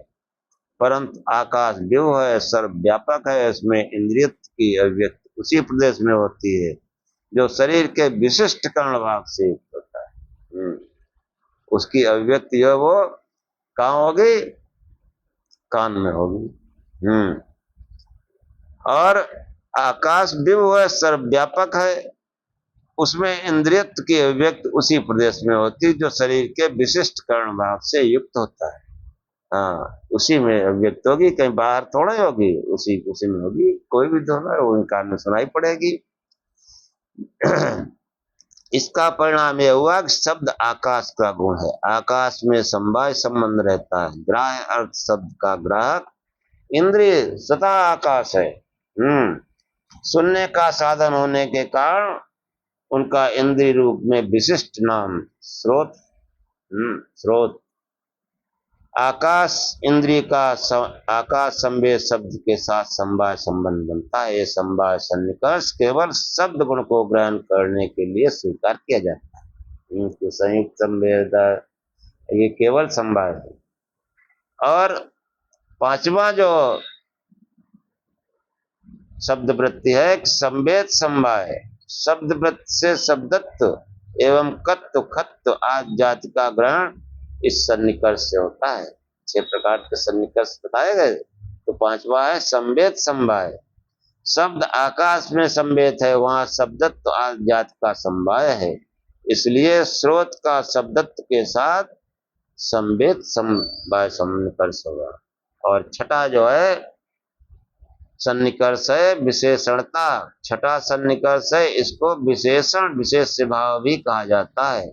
A: परंतु आकाश विव है, सर्वव्यापक है। इसमें इंद्रियत की अभिव्यक्ति उसी प्रदेश में होती है जो शरीर के विशिष्ट कर्ण भाग से युक्त होता है। उसकी अभिव्यक्ति जो वो कहाँ होगी? कान में होगी। और आकाश विव है, सर्वव्यापक है, उसमें इंद्रियत्व की अभिव्यक्ति उसी प्रदेश में होती है जो शरीर के विशिष्ट कर्ण भाग से युक्त होता है। हाँ, उसी में अभिव्यक्त होगी, कहीं बाहर थोड़ा होगी, उसी में होगी। कोई भी धोना है वो कान में सुनाई पड़ेगी। इसका परिणाम यह हुआ कि शब्द आकाश का गुण है, आकाश में समवाय संबंध रहता है। ग्राह्य अर्थ शब्द का ग्राहक इंद्रिय स्वतः आकाश है। सुनने का साधन होने के कारण उनका इंद्रिय रूप में विशिष्ट नाम स्रोत स्रोत आकाश इंद्रिय का आकाश संवेद शब्द के साथ समवाय संबंध बनता है। ये समवाय सन्निकर्ष केवल शब्द गुण को ग्रहण करने के लिए स्वीकार किया जाता है। इनके संयुक्त संवेद ये केवल समवाय है। और पांचवा जो शब्द वृत्ति है संवेद समवाय, शब्द वृत्ति से शब्दत्व एवं कत्व खत्व आदि जाति का ग्रहण इस सन्निकर्ष से होता है। 6 प्रकार के सन्निकर्ष बताए गए, तो पांचवा है संवेद समवाय। शब्द आकाश में संवेद है, वहां शब्दत्व आदि जाति का समवाय है, इसलिए स्रोत का शब्दत्व के साथ संवेद समवाय सन्निकर्ष होगा। और छठा जो है सन्निकर्ष है विशेषणता। छठा सन्निकर्ष है, इसको विशेषण विशेष भाव भी कहा जाता है।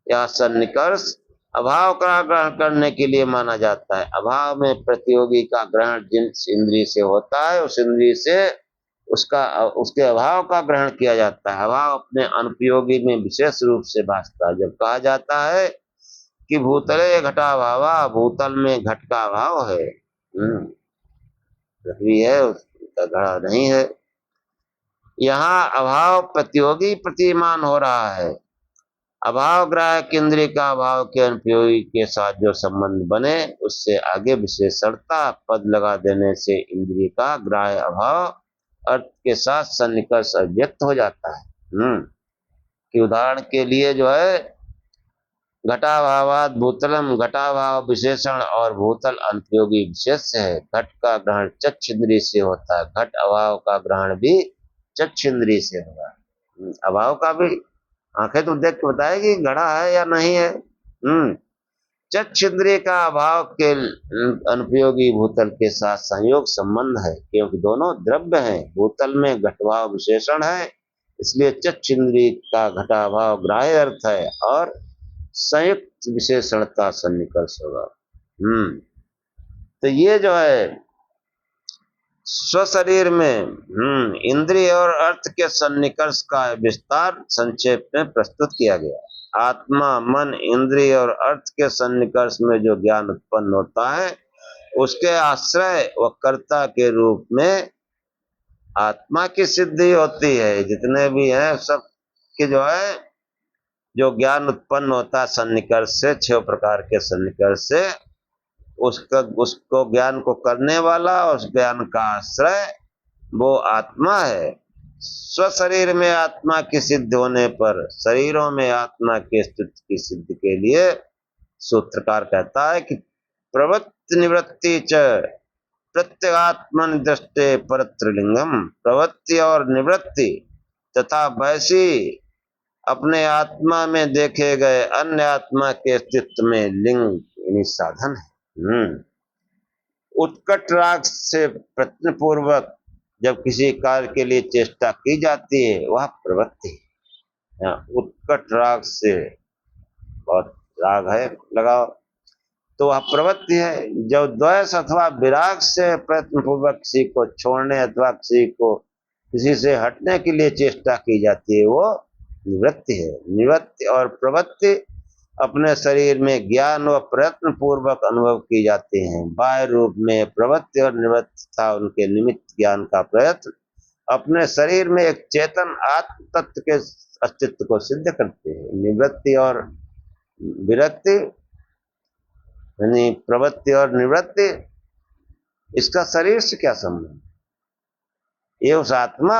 A: यह सन्निकर्ष अभाव का ग्रहण करने के लिए माना जाता है। अभाव में प्रतियोगी का ग्रहण जिस इंद्रिय से होता है उस इंद्रिय से उसके अभाव का ग्रहण किया जाता है। अभाव अपने अनुपयोगी में विशेष रूप से भासता है। जब कहा जाता है कि भूतले घटा भावा, भूतल में घट का अभाव है। पृथ्वी है, उसका घड़ा नहीं है। यहाँ अभाव प्रतियोगी प्रतिमान हो रहा है। अभाव ग्राहक इंद्रिय का अभाव के अनुपयोगी के साथ जो संबंध बने, उससे आगे विशेषणता पद लगा देने से इंद्रिय का ग्राह्य अभाव अर्थ के साथ सन्निकर्ष अव्यक्त हो जाता है। कि उदाहरण के लिए जो है, घटाभावात भूतलम, घटाभाव विशेषण और भूतल अनुपयोगी विशेष है। घट का ग्रहण चक्षुंद्रिय से होता है, घट अभाव का ग्रहण भी चक्षुंद्रिय से होगा। अभाव का भी आंखें तो देख के बताएगी घड़ा है या नहीं है। चक्षुंद्रिय का अभाव के अनुपयोगी भूतल के साथ संयोग संबंध है, क्योंकि दोनों द्रव्य हैं। भूतल में घटभाव विशेषण है, इसलिए चक्षुंद्रिय का घटाभाव ग्राह्य अर्थ है और संयुक्त विशेषणता सन्निकर्ष होगा। तो ये जो है स्वशरीर में इंद्रिय और अर्थ के सन्निकर्ष का विस्तार संक्षेप में प्रस्तुत किया गया। आत्मा, मन, इंद्रिय और अर्थ के सन्निकर्ष में जो ज्ञान उत्पन्न होता है, उसके आश्रय व कर्ता के रूप में आत्मा की सिद्धि होती है। जितने भी हैं सब के जो है, जो ज्ञान उत्पन्न होता है सन्निकर्ष से, 6 प्रकार के सन्निकर्ष से, उसको ज्ञान को करने वाला, उस ज्ञान का आश्रय वो आत्मा है। स्वशरीर में आत्मा की सिद्ध होने पर शरीरों में आत्मा के अस्तित्व की सिद्धि के लिए सूत्रकार कहता है कि प्रवृत्ति निवृत्ति च प्रत्यगात्मन दृष्टे परत्रलिंगम। प्रवृत्ति और निवृत्ति तथा वैसी अपने आत्मा में देखे गए अन्य आत्मा के अस्तित्व में लिंग यानी साधन है। उत्कट राग से प्रयत्न पूर्वक जब किसी कार्य के लिए चेष्टा की जाती है, वह प्रवृत्ति है। उत्कट राग से, बहुत राग है लगाओ, तो वह प्रवृत्ति है। जब द्वेष अथवा विराग से प्रयत्न पूर्वक किसी को छोड़ने अथवा किसी से हटने के लिए चेष्टा की जाती है, वो निवृत्ति है। निवृत्ति और प्रवृत्ति अपने शरीर में ज्ञान व प्रयत्न पूर्वक अनुभव की जाते हैं। बाह्य रूप में प्रवृत्ति और निवृत्ति तथा उनके निमित्त ज्ञान का प्रयत्न अपने शरीर में एक चेतन आत्म तत्व के अस्तित्व को सिद्ध करते हैं। निवृत्ति और विरक्ति यानी प्रवृत्ति और निवृत्ति, इसका शरीर से क्या संबंध? ये उस आत्मा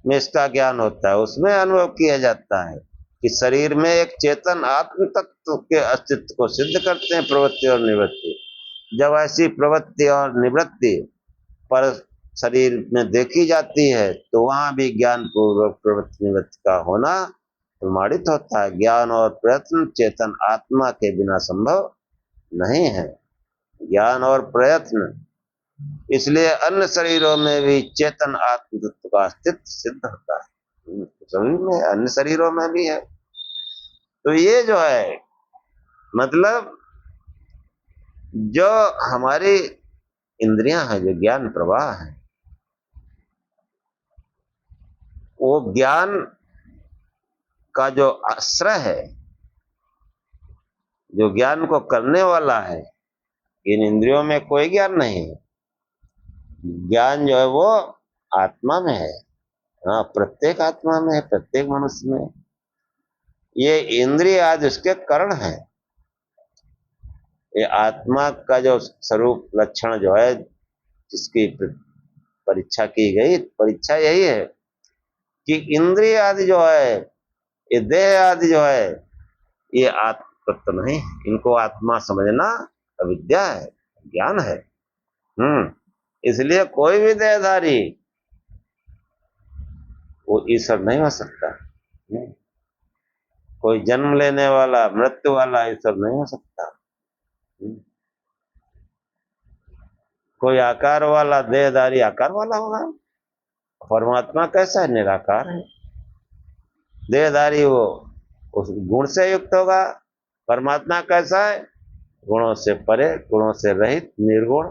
A: में इसका ज्ञान होता है, उसमें अनुभव किया जाता है कि शरीर में एक चेतन आत्म तत्व के अस्तित्व को सिद्ध करते हैं प्रवृत्ति और निवृत्ति। जब ऐसी प्रवृत्ति और निवृत्ति पर शरीर में देखी जाती है, तो वहां भी ज्ञान पूर्वक प्रवृत्ति निवृत्ति का होना प्रमाणित होता है। ज्ञान और प्रयत्न चेतन आत्मा के बिना संभव नहीं है। ज्ञान और प्रयत्न, इसलिए अन्य शरीरों में भी चेतन आत्म तत्व का अस्तित्व सिद्ध होता है। शरीर में, अन्य शरीरों में भी है। तो ये जो है, मतलब जो हमारी इंद्रियां हैं, जो ज्ञान प्रवाह है, वो ज्ञान का जो आश्रय है, जो ज्ञान को करने वाला है, इन इंद्रियों में कोई ज्ञान नहीं है। ज्ञान जो है वो आत्मा में है। हाँ, प्रत्येक आत्मा में है, प्रत्येक मनुष्य में। ये इंद्रिय आदि उसके कारण है। ये आत्मा का जो स्वरूप लक्षण जो है, जिसकी परीक्षा की गई, परीक्षा यही है कि इंद्रिय आदि जो है, ये देह आदि जो है, ये आत्म तत्व नहीं, इनको आत्मा समझना अविद्या है, ज्ञान है। इसलिए कोई भी देहधारी वो ईश्वर नहीं हो सकता। कोई जन्म लेने वाला, मृत्यु वाला ईश्वर नहीं हो सकता। कोई आकार वाला देहधारी आकार वाला होगा। परमात्मा कैसा है? निराकार है। देहधारी वो उस गुण से युक्त होगा। परमात्मा कैसा है? गुणों से परे, गुणों से रहित, निर्गुण।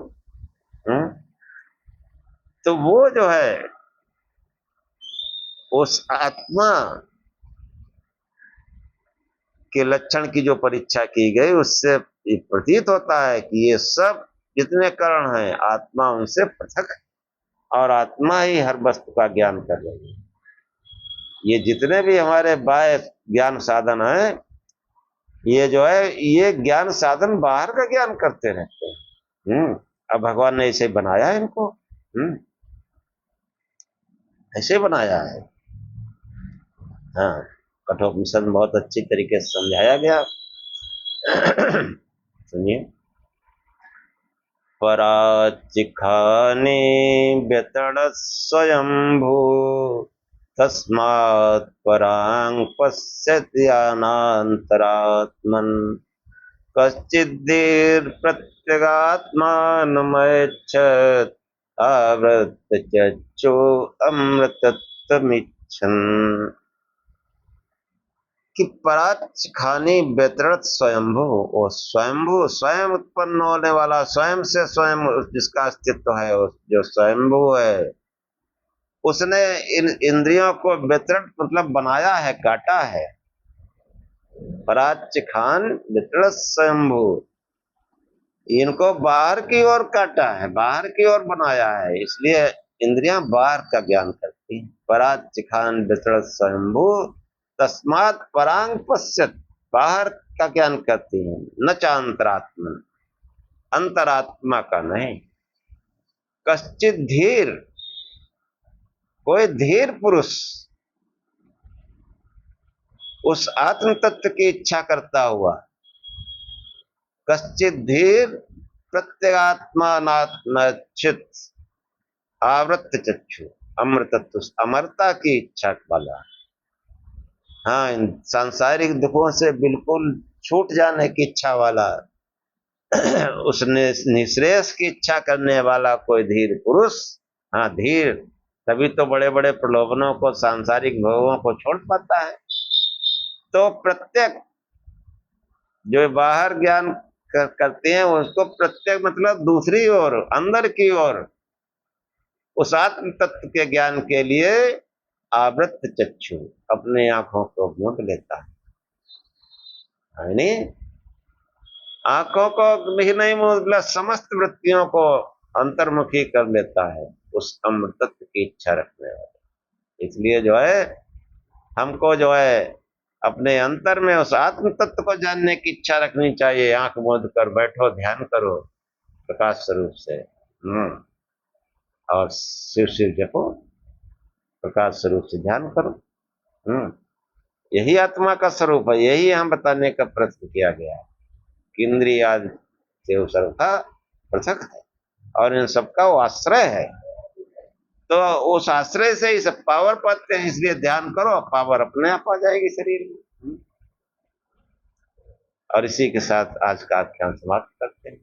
A: तो वो जो है, उस आत्मा के लक्षण की जो परीक्षा की गई उससे ये प्रतीत होता है कि ये सब जितने करण हैं आत्मा उनसे पृथक है और आत्मा ही हर वस्तु का ज्ञान कर रही है। ये जितने भी हमारे बाह्य ज्ञान साधन है, ये जो है ये ज्ञान साधन बाहर का ज्ञान करते रहते हैं। अब भगवान ने ऐसे बनाया है इनको, ऐसे बनाया है। हाँ, कठोपनिषद में बहुत अच्छी तरीके से समझाया गया। सुनिए, पराचिखाने व्यतड़ स्वयंभू तस्मात् परां पश्यति अनान्तरात्मन् कश्चिद्दीर् प्रत्यगात्मानमैच्छत् आवृत्तचक्षु अमृतत्वमिच्छन्। कि पराच खानी व्यतृत स्वयंभू, वो स्वयंभू स्वयं उत्पन्न होने वाला, स्वयं से स्वयं जिसका अस्तित्व है, जो स्वयंभू है, उसने इन इंद्रियों को व्यतृत मतलब बनाया है, काटा है। पराच खान व्यतृत स्वयंभू, इनको बाहर की ओर काटा है, बाहर की ओर बनाया है, इसलिए इंद्रियां बाहर का ज्ञान करती हैं। पराच खान व्यतृत स्वयंभू तस्मात् परांग पश्यत, बाहर का ज्ञान करती हैं, न चांतरात्मा, अंतरात्मा का नहीं। कश्चित धीर, कोई धीर पुरुष उस आत्म तत्व की इच्छा करता हुआ, कश्चित धीर प्रत्यगात्मानात्मचित आवृत्त चक्षु अमृतत्व, अमरता की इच्छा वाला, हाँ, इन सांसारिक दुखों से बिल्कुल छूट जाने की इच्छा वाला, उसने निःश्रेयस की इच्छा करने वाला कोई धीर पुरुष, हाँ धीर, तभी तो बड़े बड़े प्रलोभनों को, सांसारिक भोगों को छोड़ पाता है। तो प्रत्येक जो बाहर ज्ञान करते हैं उसको प्रत्येक मतलब दूसरी ओर, अंदर की ओर, उस आत्म तत्व के ज्ञान के लिए आवृत चक्षु, अपने आंखों को मूंद लेता है, नहीं आंखों को ही नहीं मतलब समस्त वृत्तियों को अंतर्मुखी कर लेता है उस अमृत तत्व की इच्छा रखने वाले। इसलिए जो है हमको जो है अपने अंतर में उस आत्म तत्व को जानने की इच्छा रखनी चाहिए। आंख मूंद कर बैठो, ध्यान करो प्रकाश स्वरूप से, और शिव शिव जपो, प्रकाश स्वरूप से ध्यान करो। यही आत्मा का स्वरूप है, यही हम बताने का प्रयत्न किया गया है कि इंद्रिया से सर्वथा पृथक है और इन सबका वो आश्रय है। तो उस आश्रय से ही सब पावर पाते हैं, इसलिए ध्यान करो, पावर अपने आप आ जाएगी शरीर में। और इसी के साथ आज का आख्यान समाप्त करते हैं।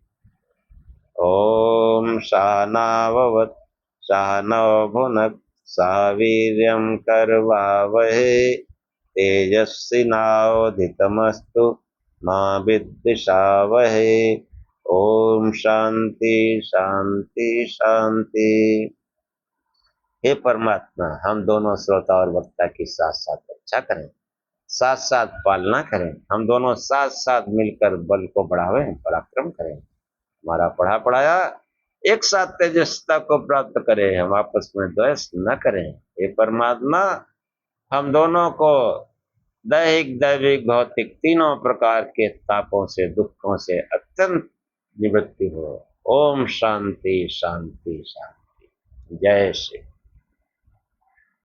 A: ओम सहनाववतु सहनौ भुनक्तु सह वीर्यं करवावहै तेजस्विनावधीतमस्तु मा विद्विषावहै। ओम शांति शांति शांति। हे परमात्मा, हम दोनों श्रोता और वक्ता की साथ साथ रक्षा करें, साथ साथ पालना करें, हम दोनों साथ साथ मिलकर बल को बढ़ावें, पराक्रम करें, हमारा पढ़ा पढ़ाया एक साथ तेजस्विता को प्राप्त करें, हम आपस में द्वेष न करें। हे परमात्मा, हम दोनों को दैहिक दैविक भौतिक तीनों प्रकार के तापों से, दुखों से अत्यंत निवृत्ति हो। ओम शांति शांति शांति। जय श्री